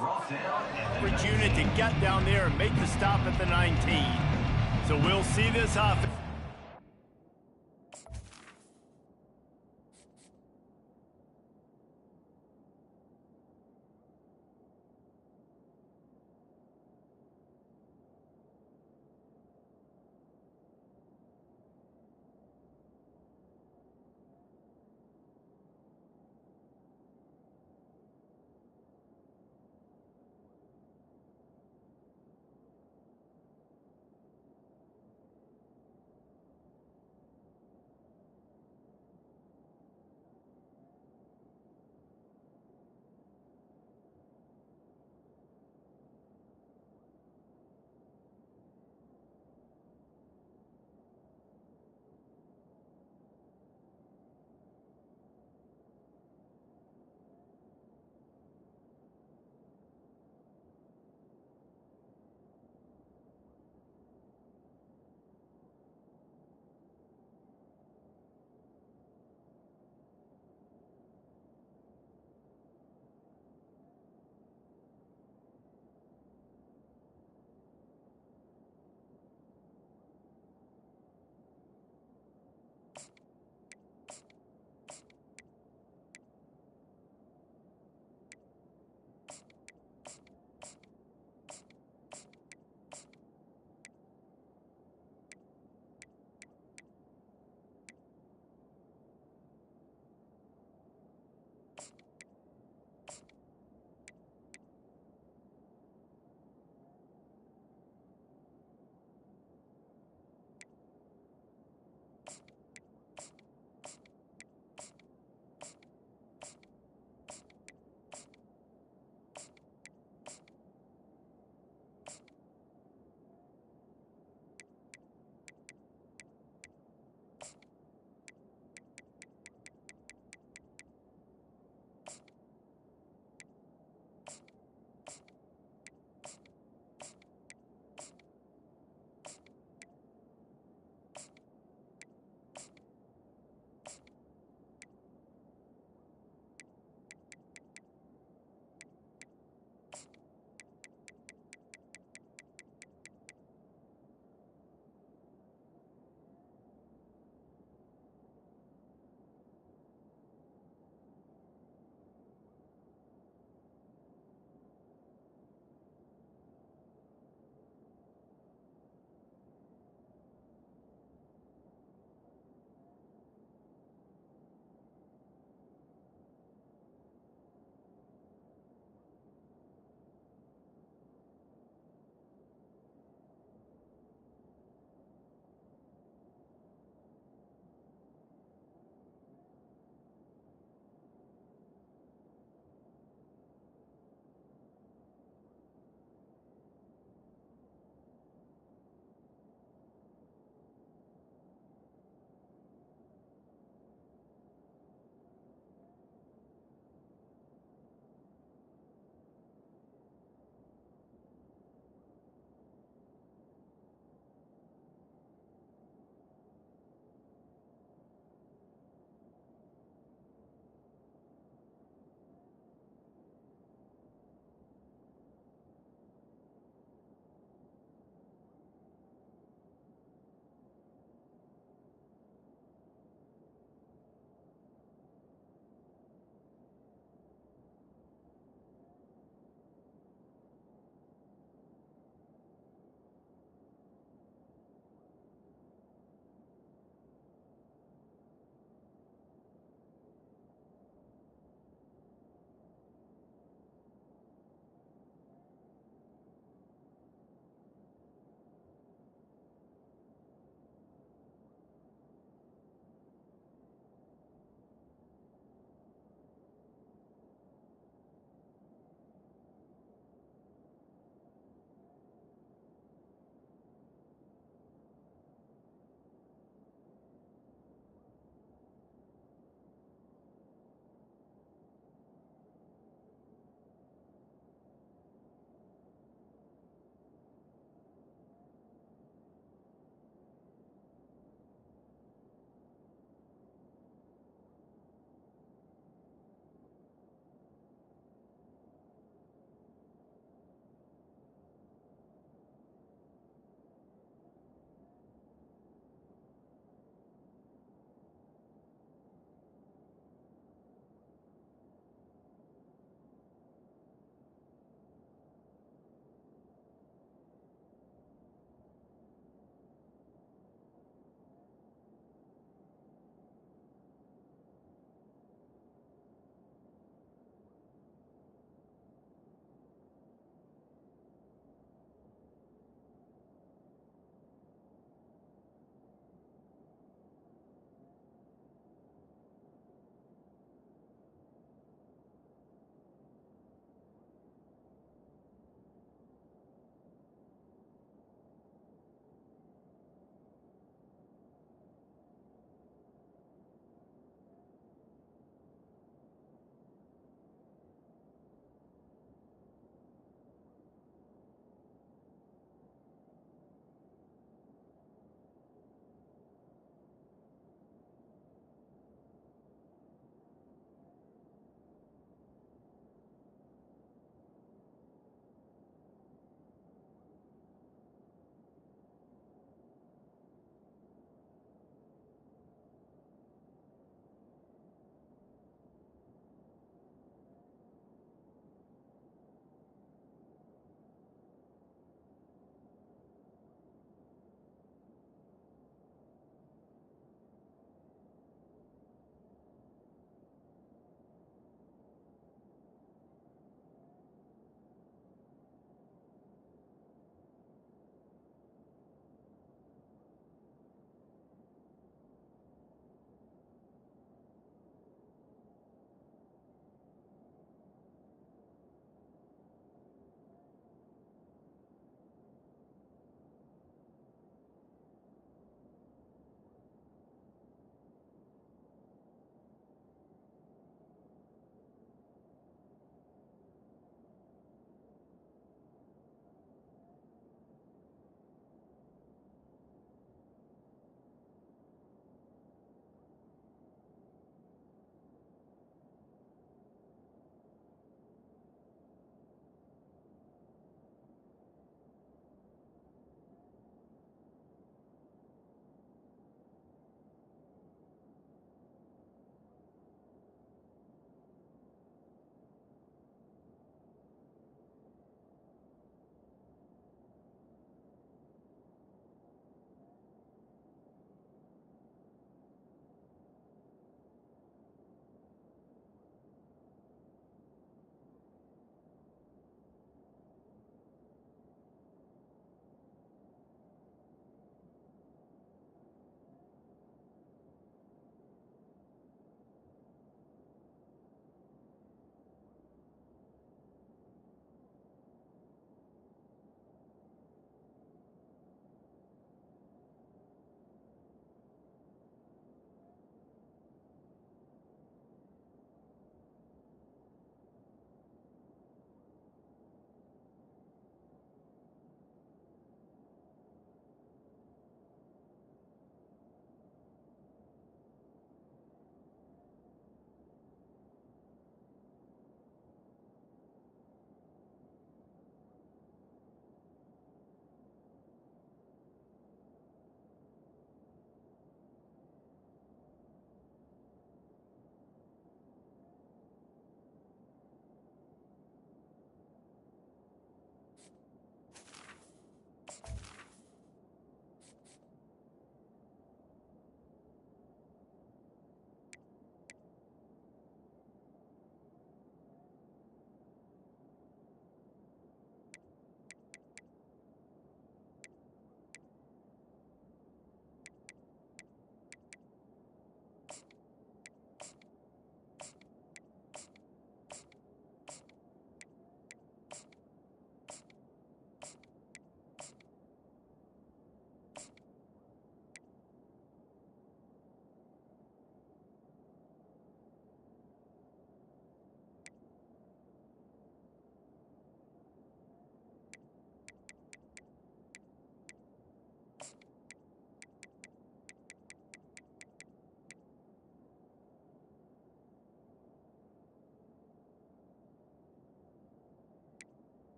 Average unit to get down there and make the stop at the 19. So we'll see this offense.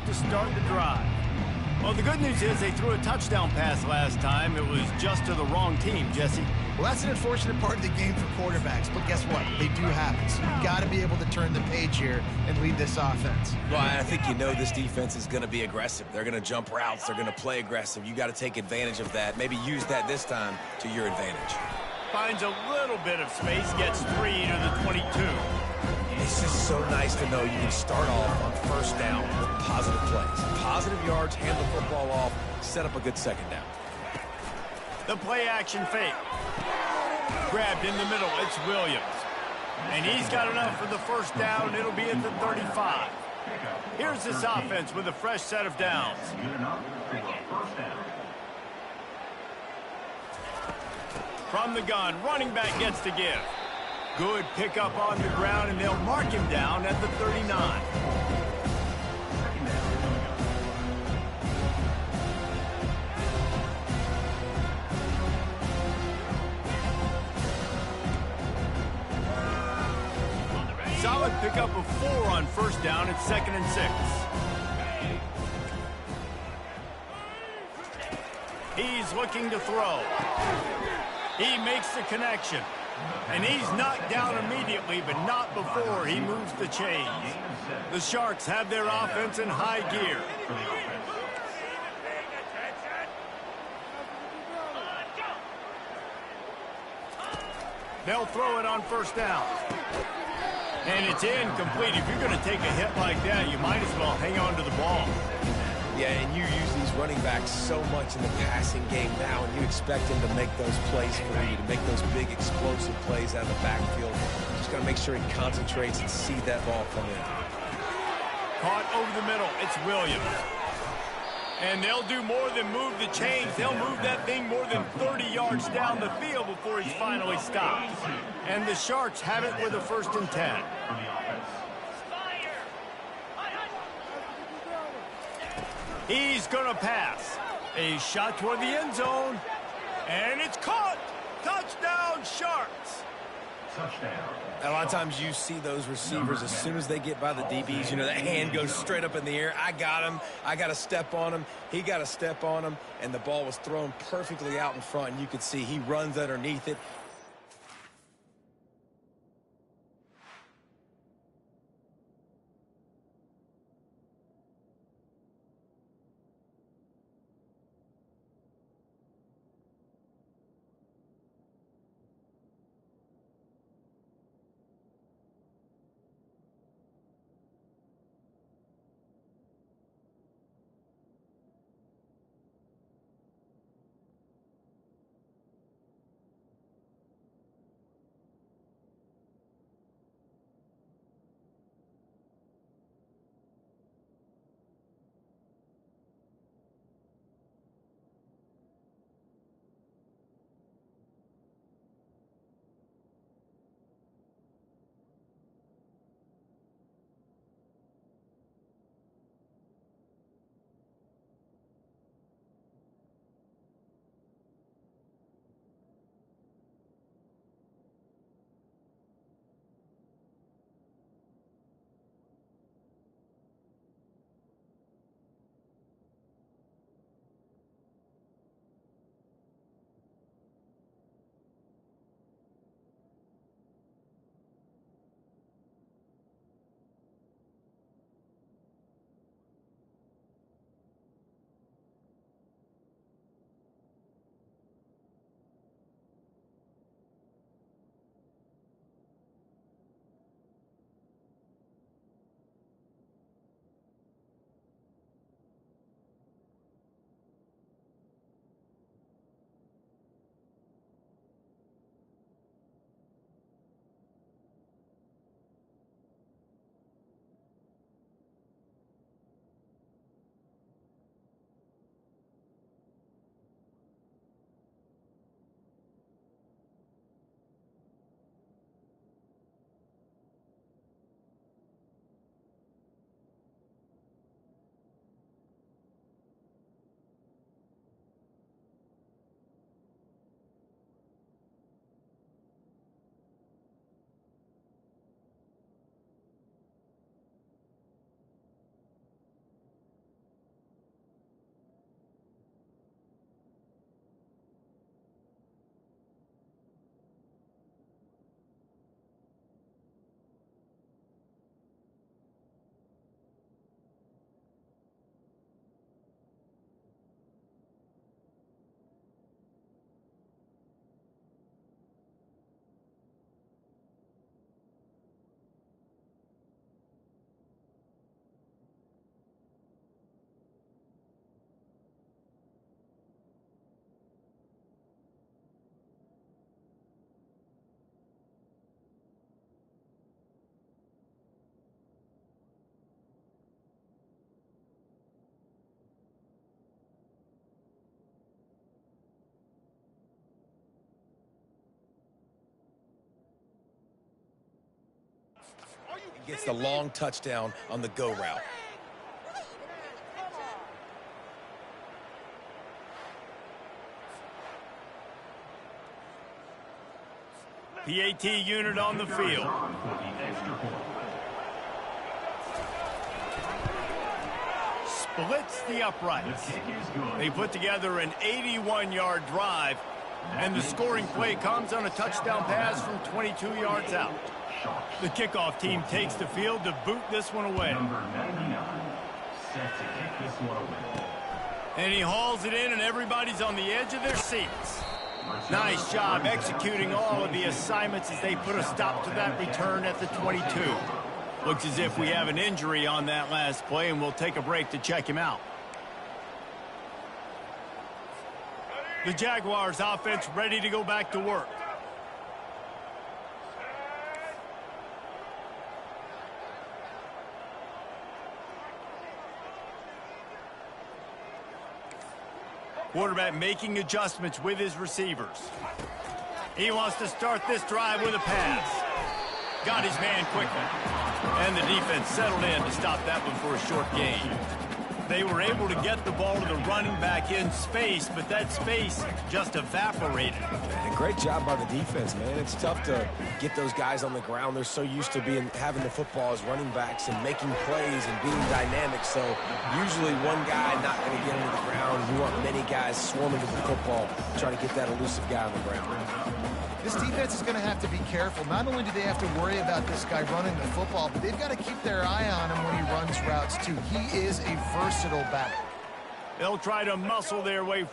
to start the drive. Well, the good news is they threw a touchdown pass last time. It was just to the wrong team, Jesse. Well, that's an unfortunate part of the game for quarterbacks, but guess what? They do happen. So you've got to be able to turn the page here and lead this offense. Well, I think you know this defense is going to be aggressive. They're going to jump routes. They're going to play aggressive. You got to take advantage of that. Maybe use that this time to your advantage. Finds a little bit of space, gets 3 to the 22. It's just so nice to know you can start off on first down with positive plays. Positive yards, hand the football off, set up a good second down. The play action fake. Grabbed in the middle, it's Williams. And he's got enough for the first down. It'll be at the 35. Here's this offense with a fresh set of downs. From the gun, running back gets to give. Good pickup on the ground, and they'll mark him down at the 39. Solid pickup of 4 on first down. It's 2nd and 6. He's looking to throw. He makes the connection. And he's knocked down immediately, but not before he moves the chains. The Sharks have their offense in high gear. They'll throw it on first down. And it's incomplete. If you're going to take a hit like that, you might as well hang on to the ball. Yeah, and you use these running backs so much in the passing game now, and you expect them to make those plays for you, to make those big explosive plays out of the backfield. Just got to make sure he concentrates and see that ball come in. Caught over the middle. It's Williams. And they'll do more than move the chains. They'll move that thing more than 30 yards down the field before he's finally stopped. And the Sharks have it with a 1st and 10. He's going to pass. A shot toward the end zone. And it's caught. Touchdown, Sharks. A lot of times you see those receivers, as soon as they get by the DBs, you know, that hand goes straight up in the air. I got him. I got to step on him. He got to step on him. And the ball was thrown perfectly out in front. And you could see he runs underneath it. gets the long touchdown on the go route. PAT unit on the field. Splits the uprights. They put together an 81-yard drive, and the scoring play comes on a touchdown pass from 22 yards out. The kickoff team takes the field to boot this one away. And he hauls it in, and everybody's on the edge of their seats. Nice job executing all of the assignments as they put a stop to that return at the 22. Looks as if we have an injury on that last play, and we'll take a break to check him out. The Jaguars offense ready to go back to work. Quarterback making adjustments with his receivers. He wants to start this drive with a pass. Got his man quickly. And the defense settled in to stop that one for a short gain. They were able to get the ball to the running back in space, but that space just evaporated. And great job by the defense, man. It's tough to get those guys on the ground. They're so used to having the football as running backs and making plays and being dynamic. So usually one guy not going to get into the ground. You want many guys swarming to the football, trying to get that elusive guy on the ground. This defense is going to have to be careful. Not only do they have to worry about this guy running the football, but they've got to keep their eye on him when he runs routes, too. He is a versatile back. They'll try to muscle their way.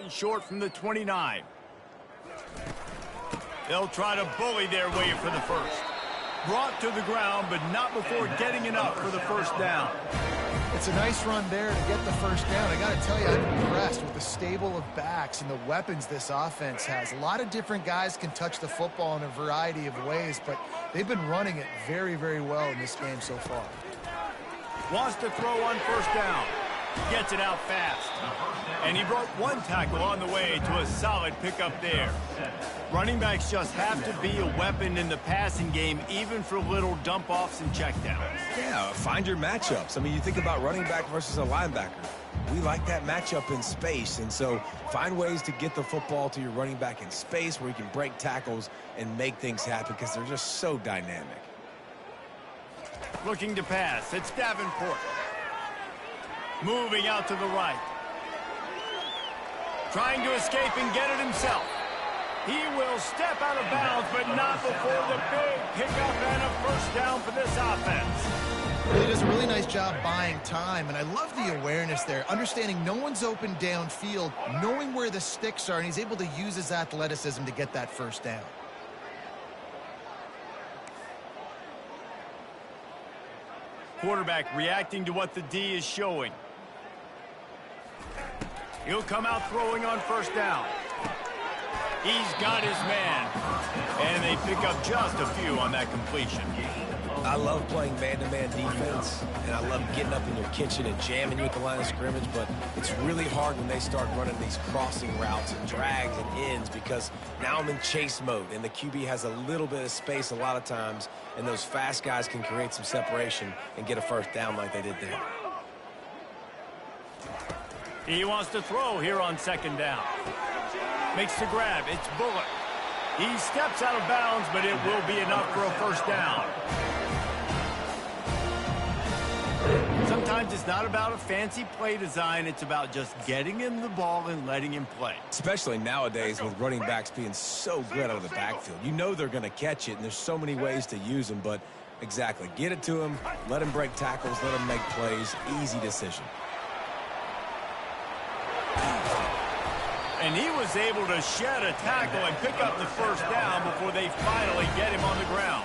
and short from the 29. They'll try to bully their way for the first. Brought to the ground, but not before getting enough for the first down. It's a nice run there to get the first down. I got to tell you, I'm impressed with the stable of backs and the weapons this offense has. A lot of different guys can touch the football in a variety of ways, but they've been running it very, very well in this game so far. Wants to throw on first down. Gets it out fast. And he broke one tackle on the way to a solid pickup there. Running backs just have to be a weapon in the passing game, even for little dump-offs and checkdowns. Yeah, find your matchups. I mean, you think about running back versus a linebacker. We like that matchup in space, and so find ways to get the football to your running back in space where you can break tackles and make things happen because they're just so dynamic. Looking to pass. It's Davenport. Moving out to the right. Trying to escape and get it himself. He will step out of bounds, but not before the big pickup and a first down for this offense. Really does a really nice job buying time, and I love the awareness there, understanding no one's open downfield, knowing where the sticks are, and he's able to use his athleticism to get that first down. Quarterback reacting to what the D is showing. He'll come out throwing on first down. He's got his man. And they pick up just a few on that completion. I love playing man-to-man defense, and I love getting up in your kitchen and jamming you at the line of scrimmage, but it's really hard when they start running these crossing routes and drags and ends because now I'm in chase mode, and the QB has a little bit of space a lot of times, and those fast guys can create some separation and get a first down like they did there. He wants to throw here on second down. Makes the grab. It's Bullock. He steps out of bounds, but it will be enough for a first down. Sometimes it's not about a fancy play design. It's about just getting him the ball and letting him play. Especially nowadays with running backs being so good out of the backfield. You know they're going to catch it, and there's so many ways to use them, but exactly. Get it to him, let him break tackles, let him make plays. Easy decision. And he was able to shed a tackle and pick up the first down before they finally get him on the ground.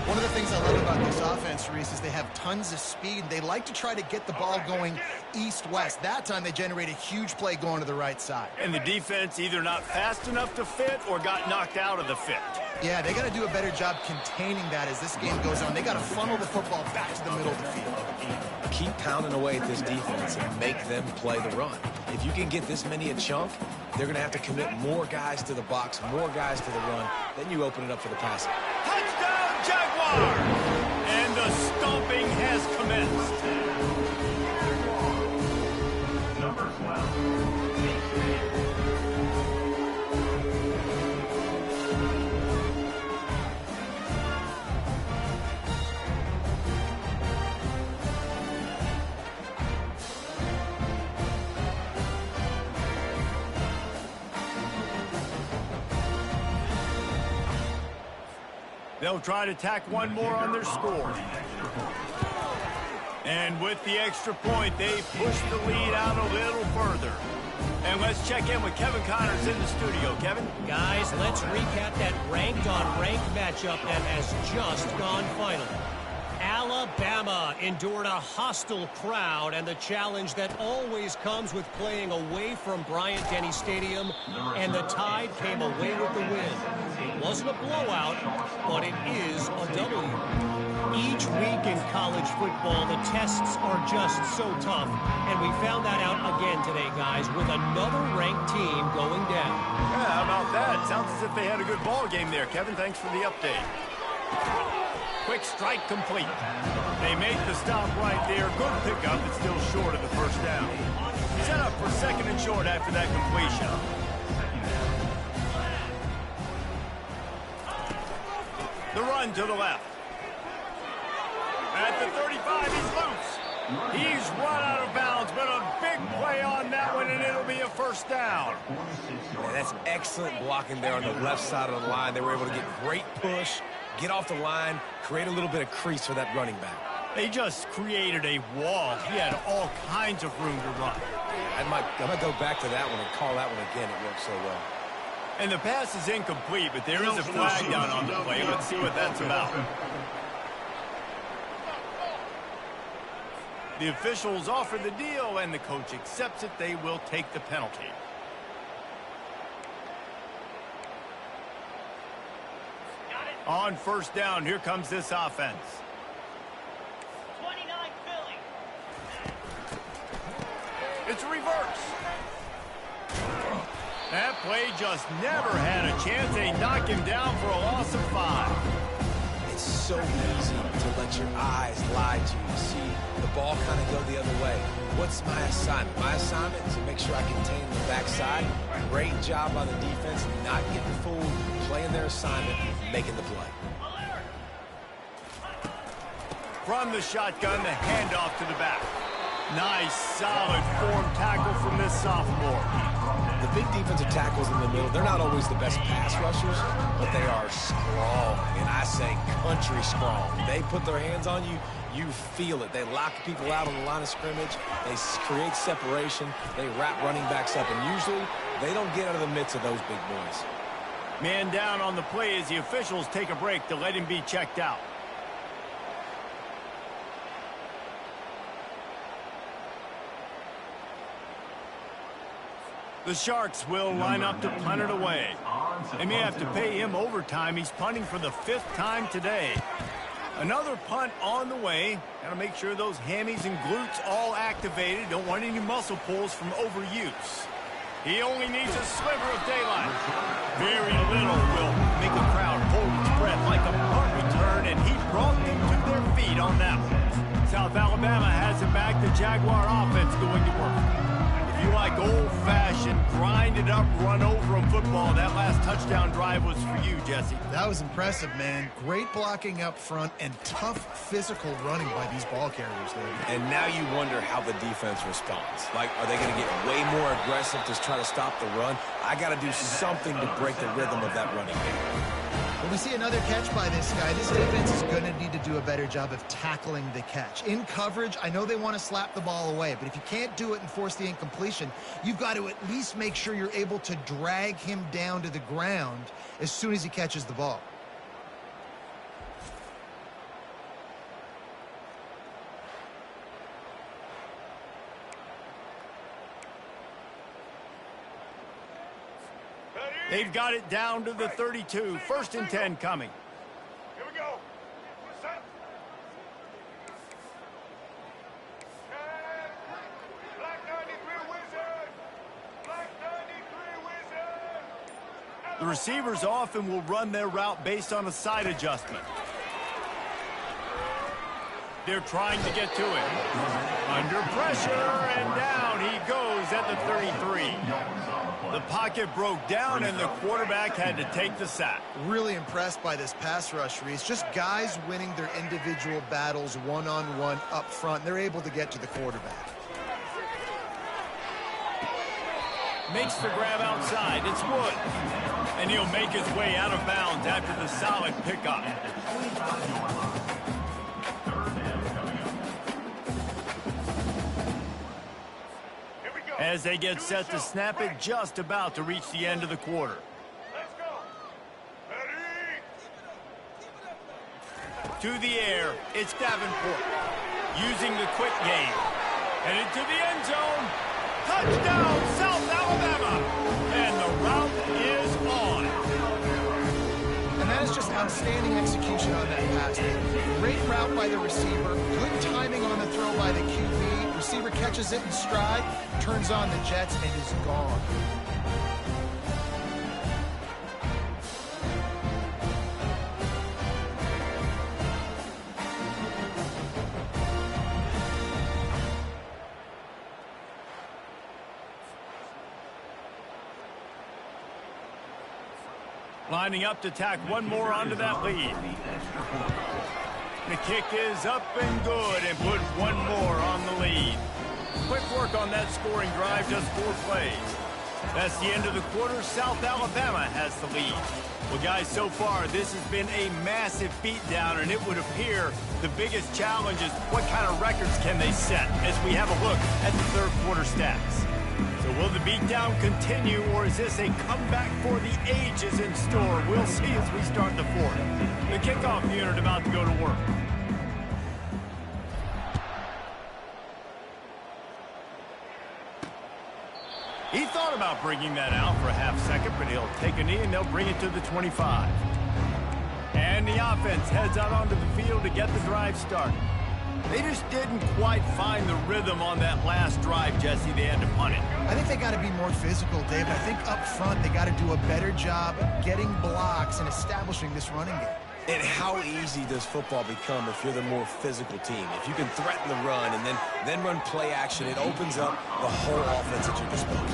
One of the things I love about this offense, Reese, is they have tons of speed. They like to try to get the ball going east-west. That time they generate a huge play going to the right side. And the defense either not fast enough to fit or got knocked out of the fit. Yeah, they got to do a better job containing that as this game goes on. They got to funnel the football back to the middle of the field. Keep pounding away at this defense and make them play the run. If you can get this many a chunk, they're going to have to commit more guys to the box, more guys to the run. Then you open it up for the passing. Touchdown, Jaguars! And the stomping has commenced. Number 12. They'll try to tack one more on their score. And with the extra point, they push the lead out a little further. And let's check in with Kevin Connors in the studio. Kevin? Guys, let's recap that ranked-on-ranked matchup that has just gone final. Alabama endured a hostile crowd and the challenge that always comes with playing away from Bryant-Denny Stadium, and the Tide came away with the win. It wasn't a blowout, but it is a W. Each week in college football, the tests are just so tough, and we found that out again today, guys, with another ranked team going down. Yeah, how about that? Sounds as if they had a good ball game there, Kevin. Thanks for the update. Quick strike complete. They make the stop right there. Good pickup, but still short of the first down. Set up for second and short after that completion. The run to the left. At the 35, he's loose. He's run out of bounds, but a big play on that one, and it'll be a first down. Yeah, that's excellent blocking there on the left side of the line. They were able to get great push, get off the line, create a little bit of crease for that running back. They just created a wall. He had all kinds of room to run. I might go back to that one and call that one again. It worked so well. And the pass is incomplete, but there is a flag down on the play. Let's see what that's about. The officials offer the deal, and the coach accepts it. They will take the penalty. On first down, here comes this offense. 29 Philly. It's a reverse. That play just never had a chance. They knock him down for a loss of 5. It's so easy to let your eyes lie to you. See the ball kind of go the other way. What's my assignment? My assignment is to make sure I contain the backside. Great job by the defense, not getting fooled, playing their assignment, making the play. From the shotgun, the handoff to the back. Nice, solid form tackle from this sophomore. The big defensive tackles in the middle, they're not always the best pass rushers, but they are strong, and I say country strong. They put their hands on you, you feel it. They lock people out on the line of scrimmage. They create separation. They wrap running backs up, and usually they don't get out of the midst of those big boys. Man down on the play as the officials take a break to let him be checked out. The Sharks will line up to punt it away. They may have to pay him overtime. He's punting for the 5th time today. Another punt on the way. Got to make sure those hammies and glutes all activated. Don't want any muscle pulls from overuse. He only needs a sliver of daylight. Very little will make a crowd hold its breath like a punt return, and he brought them to their feet on that one. South Alabama has it back. The Jaguar offense going to work. If you like old-fashioned, grind-it-up, run-over-'em football, that last touchdown drive was for you, Jesse. That was impressive, man. Great blocking up front and tough physical running by these ball carriers, David. And now you wonder how the defense responds. Like, are they going to get way more aggressive to try to stop the run? I got to do something to break the rhythm of that running game. When we see another catch by this guy, this defense is going to need to do a better job of tackling the catch. In coverage, I know they want to slap the ball away, but if you can't do it and force the incompletion, you've got to at least make sure you're able to drag him down to the ground as soon as he catches the ball. They've got it down to the 32. 1st and 10 coming. Here we go. Set. Black 93 Wizard. Black 93 Wizard. The receivers often will run their route based on a side adjustment. They're trying to get to it. Under pressure, and down he goes at the 33. The pocket broke down, and the quarterback had to take the sack. Really impressed by this pass rush, Reese. Just guys winning their individual battles one-on-one up front. They're able to get to the quarterback. Makes the grab outside. It's Wood. And he'll make his way out of bounds after the solid pickup. As they get set to snap it, just about to reach the end of the quarter. Let's go. Ready. To the air, it's Davenport. Using the quick game. Headed to the end zone. Touchdown, South Alabama. And the route is on. And that is just outstanding execution on that pass. Great route by the receiver. Good timing on the throw by the QB. Receiver catches it in stride, turns on the jets, and is gone. Lining up to tack one more onto that lead. The kick is up and good, and put one more on the lead. Quick work on that scoring drive, just 4 plays. That's the end of the quarter. South Alabama has the lead. Well, guys, so far, this has been a massive beatdown, and it would appear the biggest challenge is what kind of records can they set as we have a look at the 3rd quarter stats. So will the beatdown continue, or is this a comeback for the ages in store? We'll see as we start the fourth. The kickoff unit about to go to work. He thought about bringing that out for a half second, but he'll take a knee and they'll bring it to the 25. And the offense heads out onto the field to get the drive started. They just didn't quite find the rhythm on that last drive, Jesse. They had to punt it. I think they got to be more physical, David. I think up front they got to do a better job getting blocks and establishing this running game. And how easy does football become if you're the more physical team? If you can threaten the run and then run play action, it opens up the whole offense at your disposal.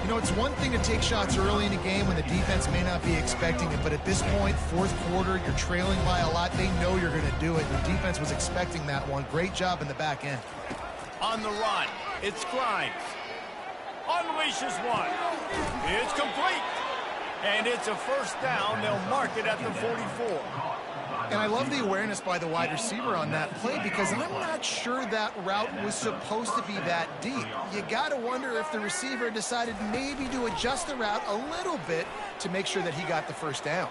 You know, it's one thing to take shots early in a game when the defense may not be expecting it, but at this point, fourth quarter, you're trailing by a lot. They know you're going to do it. The defense was expecting that one. Great job in the back end. On the run, it's Grimes. Unleashes one. It's complete. And it's a first down. They'll mark it at the 44. And I love the awareness by the wide receiver on that play because I'm not sure that route was supposed to be that deep. You got to wonder if the receiver decided maybe to adjust the route a little bit to make sure that he got the first down.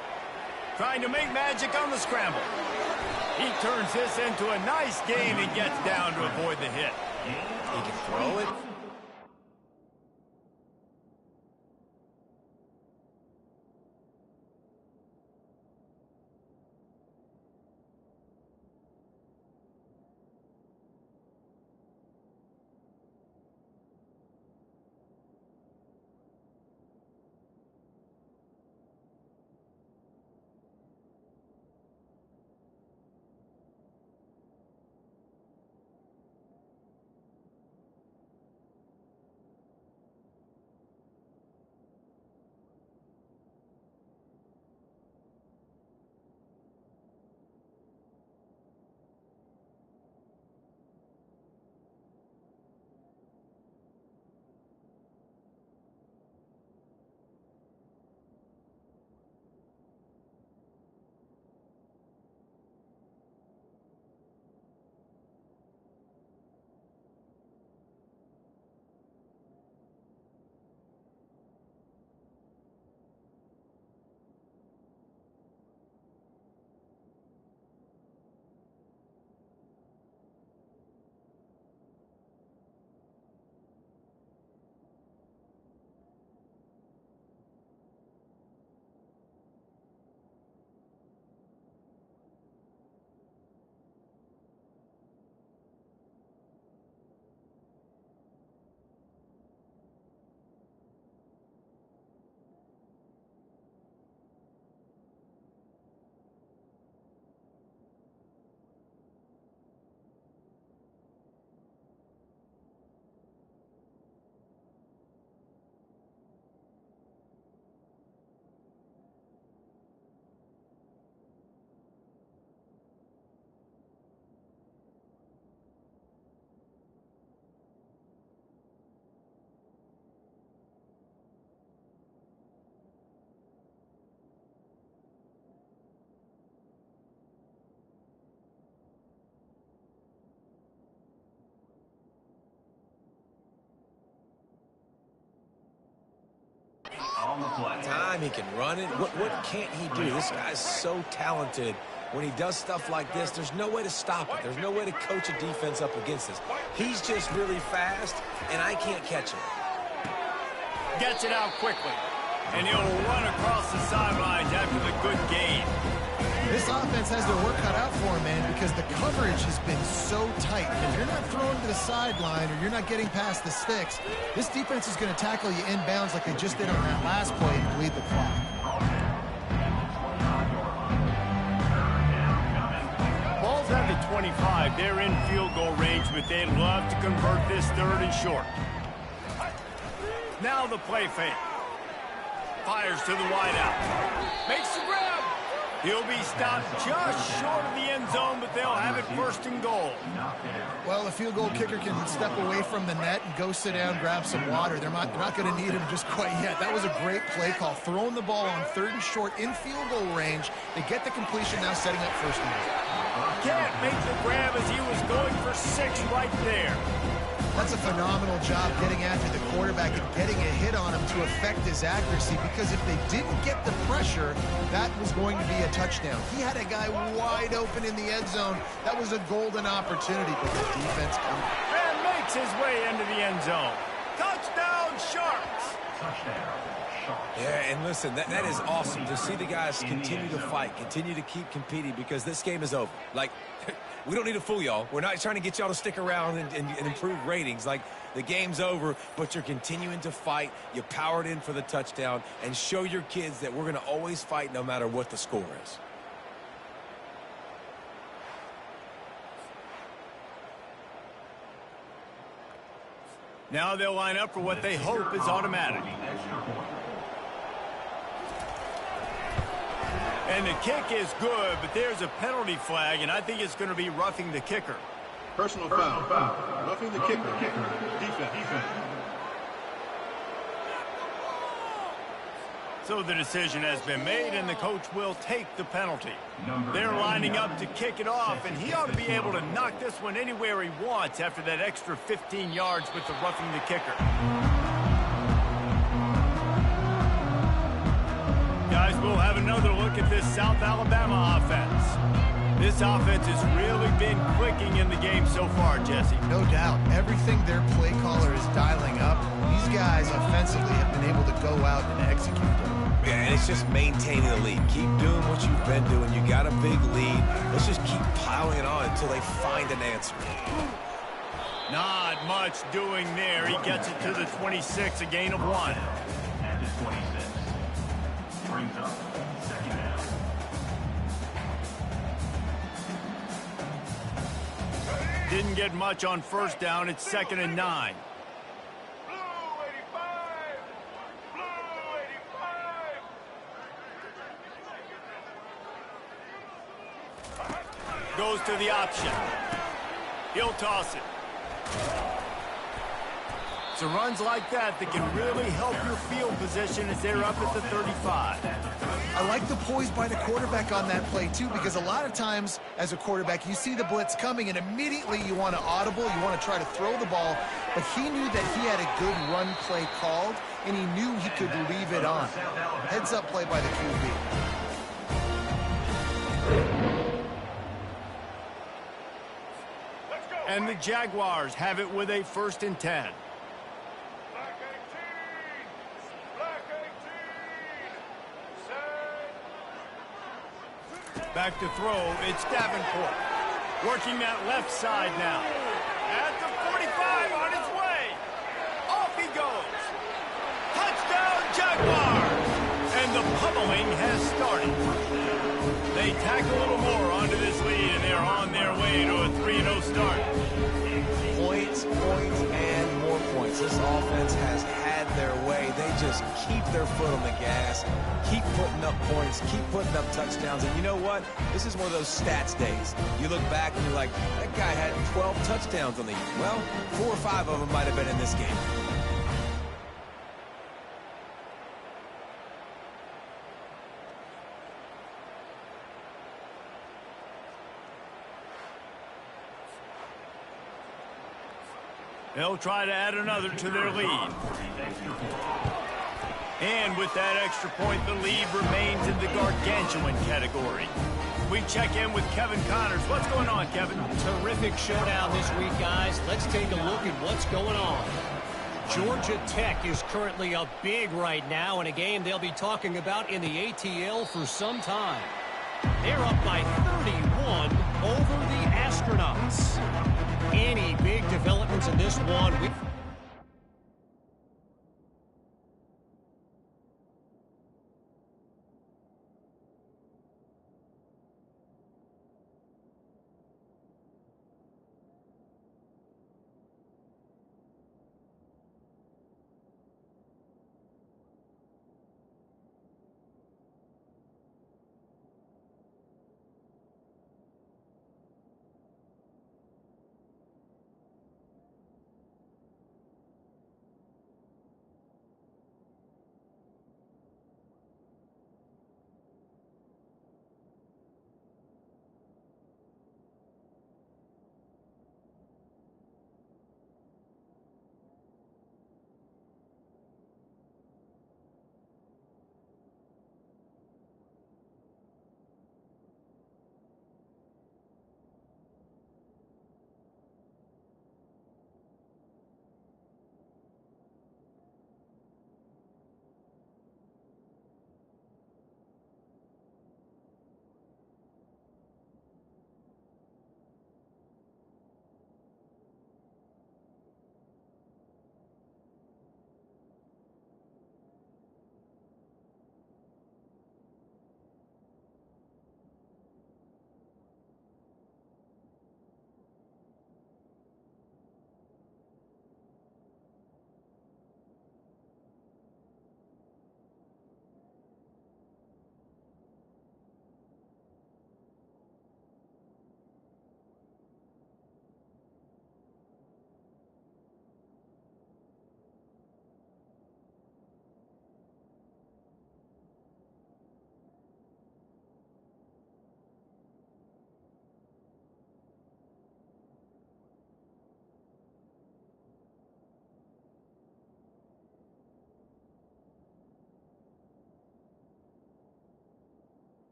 Trying to make magic on the scramble. He turns this into a nice gain and gets down to avoid the hit. He can throw it. Time he can run it. What can't he do? This guy's so talented. When he does stuff like this, there's no way to stop it. There's no way to coach a defense up against this. He's just really fast, and I can't catch him. Gets it out quickly. And he'll run across the sidelines after the good gain. This offense has their work cut out for him, man, because the coverage has been so tight. If you're not throwing to the sideline or you're not getting past the sticks, this defense is going to tackle you inbounds like they just did on that last play and bleed the clock. Ball's at the 25. They're in field goal range, but they'd love to convert this third and short. Now the play fake. Fires to the wideout. Makes the grab. He'll be stopped just short of the end zone, but they'll have it first and goal. Well, the field goal kicker can step away from the net and go sit down, grab some water. They're not going to need him just quite yet. That was a great play call. Throwing the ball on third and short in field goal range. They get the completion, now setting up first and goal. Can't make the grab as he was going for 6 right there. That's a phenomenal job getting after the quarterback and getting a hit on him to affect his accuracy, because if they didn't get the pressure, that was going to be a touchdown. He had a guy wide open in the end zone. That was a golden opportunity, but the defense comes And makes his way into the end zone. Touchdown, Sharks! Yeah, and listen, that is awesome to see the guys continue to fight, continue to keep competing, because this game is over. Like, we don't need to fool y'all. We're not trying to get y'all to stick around and improve ratings. Like, the game's over, but you're continuing to fight. You powered in for the touchdown, and show your kids that we're going to always fight no matter what the score is. Now they'll line up for what they hope is automatic. And the kick is good, but there's a penalty flag, and I think it's going to be roughing the kicker. Personal foul. Roughing the kicker. Defense. So the decision has been made, and the coach will take the penalty. They're lining up to kick it off, and he ought to be able to knock this one anywhere he wants after that extra 15 yards with the roughing the kicker. Guys, we'll have another look at this South Alabama offense. This offense has really been clicking in the game so far, Jesse. no doubt. Everything their play caller is dialing up, these guys offensively have been able to go out and execute them. Yeah, and it's just maintaining the lead. Keep doing what you've been doing. You got a big lead. Let's just keep piling it on until they find an answer. Not much doing there. He gets it to the 26, a gain of 1. At the 26. Brings up second down. Didn't get much on first down. It's 2nd and 9. Blue 85! Blue 85! Goes to the option. He'll toss it. So runs like that can really help your field position as they're up at the 35. I like the poise by the quarterback on that play, too, because a lot of times as a quarterback, you see the blitz coming, and immediately you want to audible, you want to try to throw the ball, but he knew that he had a good run play called, and he knew he could leave it on. Heads-up play by the QB. And the Jaguars have it with a 1st and 10. Black 18! Black 18! Set! Back to throw, it's Davenport. Working that left side now. At the 45, on his way. Off he goes. Touchdown, Jaguars! And the pummeling has started. They tack a little more onto this lead, and they're on their way to a 3-0 start. Points, and more points. This offense has had their way. They just keep their foot on the gas, keep putting up points, keep putting up touchdowns. And you know what? This is one of those stats days. You look back and you're like, that guy had 12 touchdowns on the year. Well, 4 or 5 of them might have been in this game. They'll try to add another to their lead. And with that extra point, the lead remains in the gargantuan category. We check in with Kevin Connors. What's going on, Kevin? Terrific showdown this week, guys. Let's take a look at what's going on. Georgia Tech is currently up big right now in a game they'll be talking about in the ATL for some time. They're up by 31 over the Astronauts. Any big developments in this one?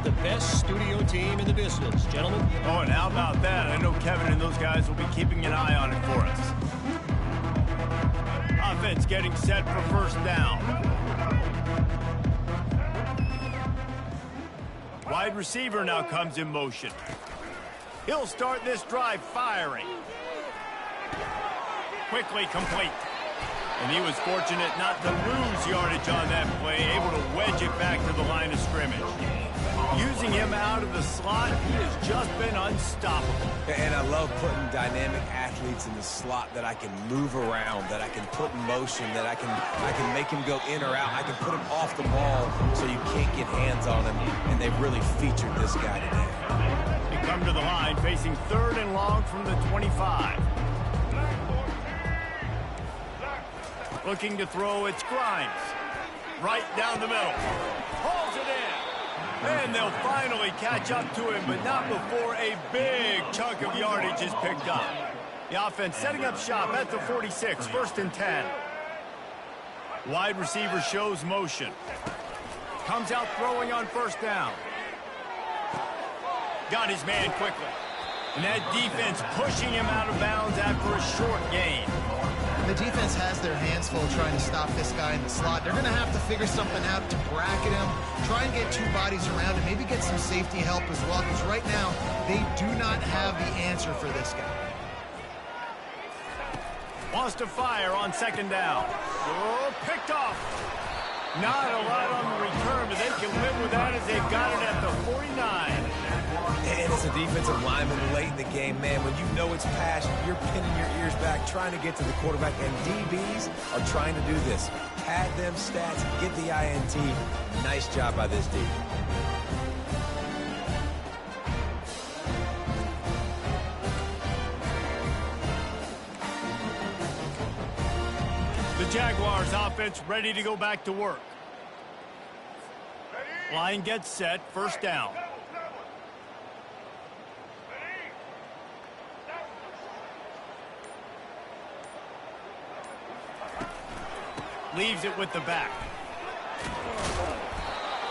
the best studio team in the business, gentlemen. Oh, and how about that? I know Kevin and those guys will be keeping an eye on it for us. Offense getting set for first down. Wide receiver now comes in motion. He'll start this drive firing. Quickly complete. And he was fortunate not to lose yardage on that play, able to wedge it back to the line of scrimmage. Using him out of the slot, he has just been unstoppable. And I love putting dynamic athletes in the slot that I can move around, that I can put in motion, that I can make him go in or out. I can put him off the ball so you can't get hands on him, and they've really featured this guy today. They come to the line facing 3rd and long from the 25. Looking to throw, it's Grimes. Right down the middle. Hauls it in. And they'll finally catch up to him, but not before a big chunk of yardage is picked up. The offense setting up shop at the 46, 1st and 10. Wide receiver shows motion. Comes out throwing on first down. Got his man quickly. And that defense pushing him out of bounds after a short gain. The defense has their hands full trying to stop this guy in the slot. They're going to have to figure something out to bracket him, try and get 2 bodies around him, maybe get some safety help as well, because right now they do not have the answer for this guy. Wants to fire on 2nd down. Oh, picked off. Not a lot on the return, but they can live with that as they've got it at the 49. And as a defensive lineman late in the game, man, when you know it's pass, you're pinning your ears back, trying to get to the quarterback, and DBs are trying to do this. Pad them stats, get the INT. Nice job by this D. The Jaguars offense ready to go back to work. Line gets set, 1st down. Leaves it with the back.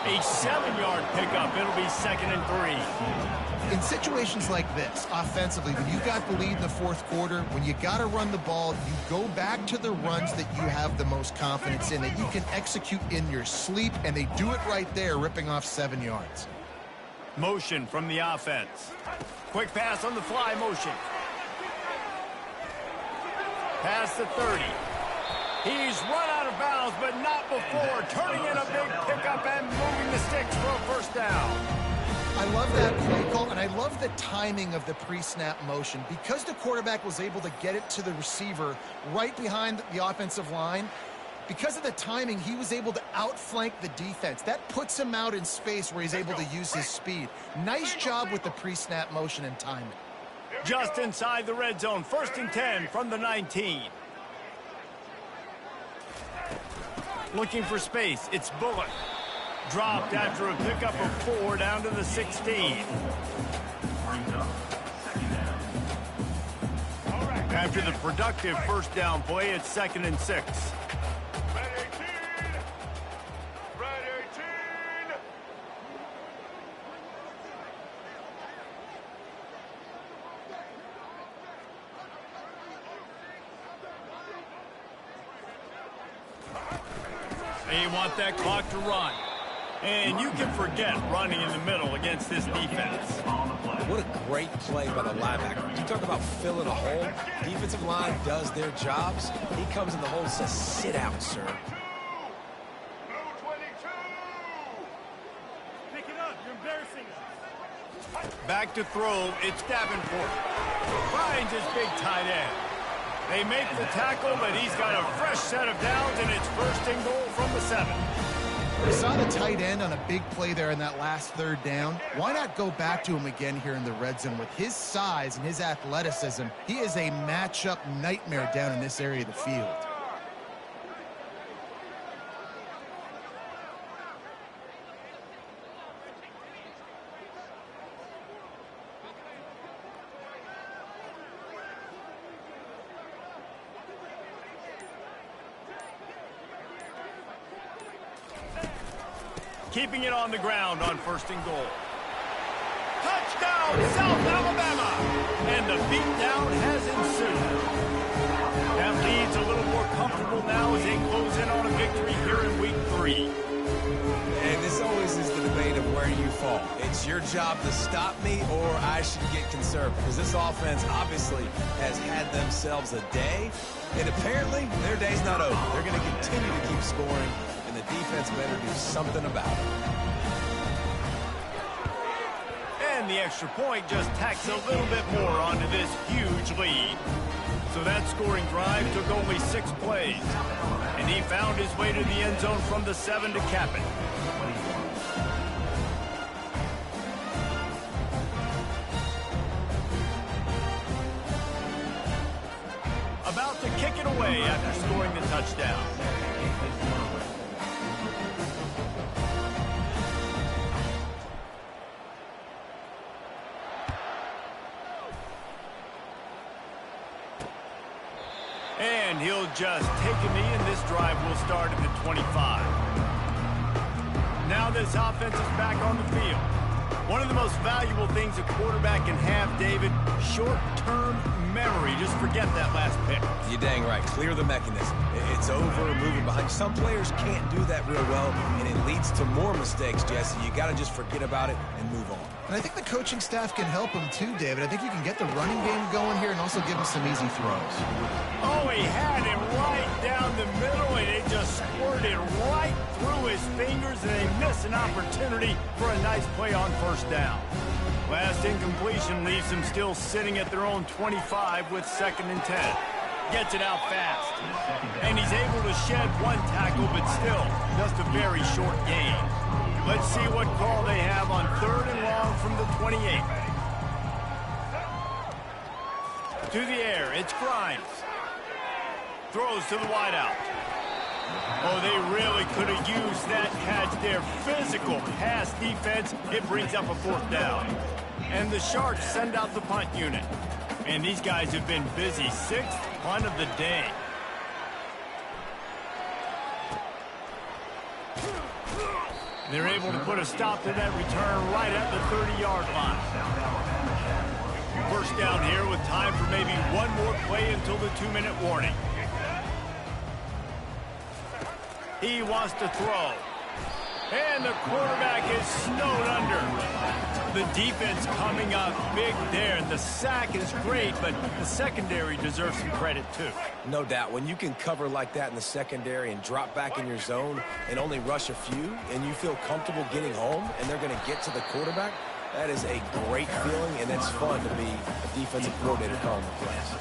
A 7-yard pickup. It'll be 2nd and 3. In situations like this, offensively, when you got the lead in the 4th quarter, when you got to run the ball, you go back to the runs that you have the most confidence in, that you can execute in your sleep, and they do it right there, ripping off 7 yards. Motion from the offense. Quick pass on the fly motion. Past the 30. He's run out of bounds, but not before turning in a big pickup and moving the sticks for a 1st down. I love that play call, and I love the timing of the pre-snap motion. Because the quarterback was able to get it to the receiver right behind the offensive line, because of the timing, he was able to outflank the defense. That puts him out in space where he's able to use his speed. Nice job with the pre-snap motion and timing. Just inside the red zone, 1st and 10 from the 19. Looking for space, it's Bullock. Dropped after a pickup of 4 down to the 16. After the productive 1st down play, it's 2nd and 6. Red 18. Red 18. They want that clock to run. And you can forget running in the middle against this defense. What a great play by the linebacker. You talk about filling a hole. Defensive line does their jobs. He comes in the hole and says, sit out, sir. Blue 22. Pick it up. You're embarrassing us. Back to throw, it's Davenport. Finds his big tight end. They make the tackle, but he's got a fresh set of downs, and it's 1st and goal from the 7. We saw the tight end on a big play there in that last 3rd down. Why not go back to him again here in the red zone? With his size and his athleticism, he is a matchup nightmare down in this area of the field. keeping it on the ground on 1st and goal. Touchdown, South Alabama! And the beatdown has ensued. That lead's a little more comfortable now as they close in on a victory here in Week 3. And this always is the debate of where you fall. It's your job to stop me, or I should get conservative. Because this offense obviously has had themselves a day, and apparently their day's not over. They're going to continue to keep scoring, and the defense better do something about it. And the extra point just tacks a little bit more onto this huge lead. So that scoring drive took only 6 plays. And he found his way to the end zone from the 7 to cap it. About to kick it away after scoring the touchdown. And he'll just take a knee, and this drive will start at the 25. Now this offense is back on the field. One of the most valuable things a quarterback can have, David, short-term memory. Just forget that last pick. You're dang right. Clear the mechanism. It's over, moving behind. Some players can't do that real well, and it leads to more mistakes, Jesse. You got to just forget about it and move on. And I think the coaching staff can help him too, David. I think you can get the running game going here and also give him some easy throws. Oh, he had him right down the middle, and it just squirted right through his fingers, and they miss an opportunity for a nice play on 1st down. Last incompletion leaves them still sitting at their own 25 with 2nd and 10. Gets it out fast. And he's able to shed 1 tackle, but still just a very short gain. Let's see what call they have on 3rd and long from the 28. To the air, it's Grimes. Throws to the wideout. Oh, they really could have used that catch there. Physical pass defense. It brings up a 4th down. And the Sharks send out the punt unit. And these guys have been busy. 6th punt of the day. They're able to put a stop to that return right at the 30-yard line. 1st down here with time for maybe one more play until the 2-minute warning. He wants to throw. And the quarterback is snowed under. The defense coming up big there. And the sack is great, but the secondary deserves some credit too. No doubt. When you can cover like that in the secondary and drop back in your zone and only rush a few, and you feel comfortable getting home, and they're going to get to the quarterback, that is a great feeling, and it's fun to be a defensive coordinator calling the plays.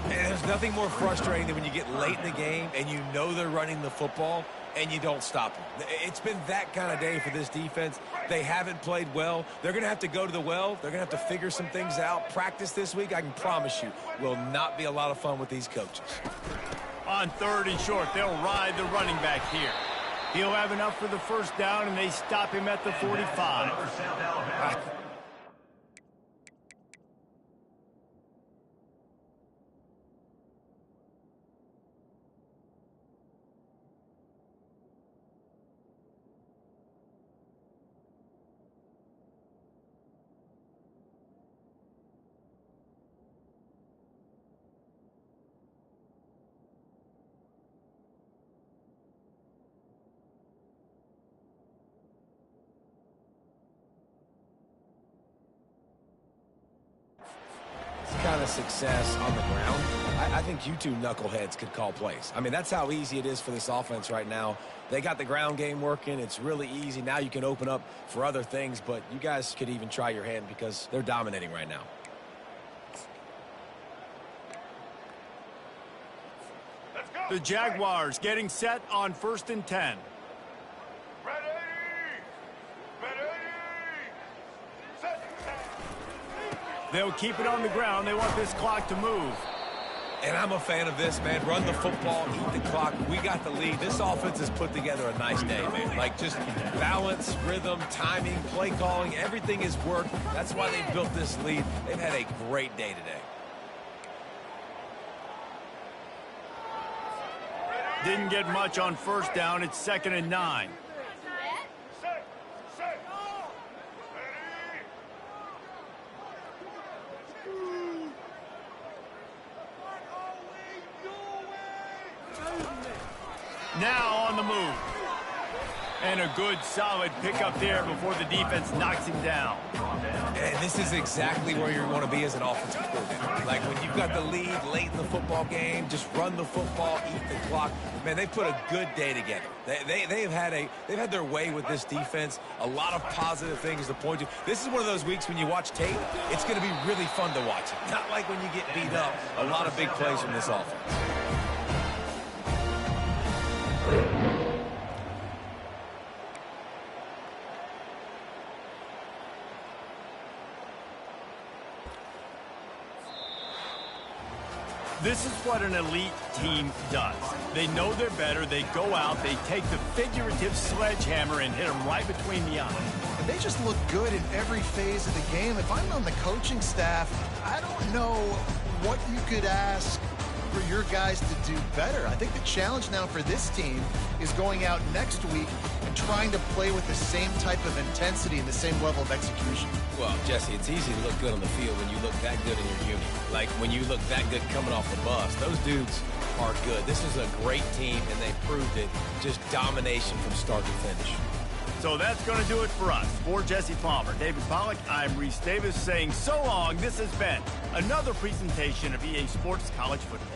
And there's nothing more frustrating than when you get late in the game and you know they're running the football and you don't stop them. It's been that kind of day for this defense. They haven't played well. They're going to have to go to the well. They're going to have to figure some things out. Practice this week, I can promise you, will not be a lot of fun with these coaches. On 3rd and short, they'll ride the running back here. He'll have enough for the 1st down, and they stop him at the 45. Kind of success on the ground, I think you two knuckleheads could call plays. I mean, that's how easy it is for this offense right now. They got the ground game working. It's really easy. Now you can open up for other things, but you guys could even try your hand because they're dominating right now. The Jaguars getting set on 1st and 10. Ready! Ready! Set! They'll keep it on the ground. They want this clock to move. And I'm a fan of this, man. Run the football, eat the clock. We got the lead. This offense has put together a nice day, man. Like, just balance, rhythm, timing, play calling, everything has worked. That's why they built this lead. They've had a great day today. Didn't get much on 1st down. It's 2nd and 9. Set! Now on the move. And a good, solid pickup there before the defense knocks him down. And this is exactly where you want to be as an offensive coordinator. Like when you've got the lead late in the football game, just run the football, eat the clock. Man, they put a good day together. They've had their way with this defense. A lot of positive things to point to. This is one of those weeks when you watch tape, it's going to be really fun to watch it. Not like when you get beat up. A lot of big plays from this offense. This is what an elite team does. They know they're better. They go out. They take the figurative sledgehammer and hit them right between the eyes. And they just look good in every phase of the game. If I'm on the coaching staff, I don't know what you could ask for your guys to do better. I think the challenge now for this team is going out next week and trying to play with the same type of intensity and the same level of execution. Well, Jesse, it's easy to look good on the field when you look that good in your unit. Like when you look that good coming off the bus. Those dudes are good. This is a great team, and they proved it. Just domination from start to finish. So that's going to do it for us. For Jesse Palmer, David Pollack, I'm Reese Davis saying so long. This has been another presentation of EA Sports College Football.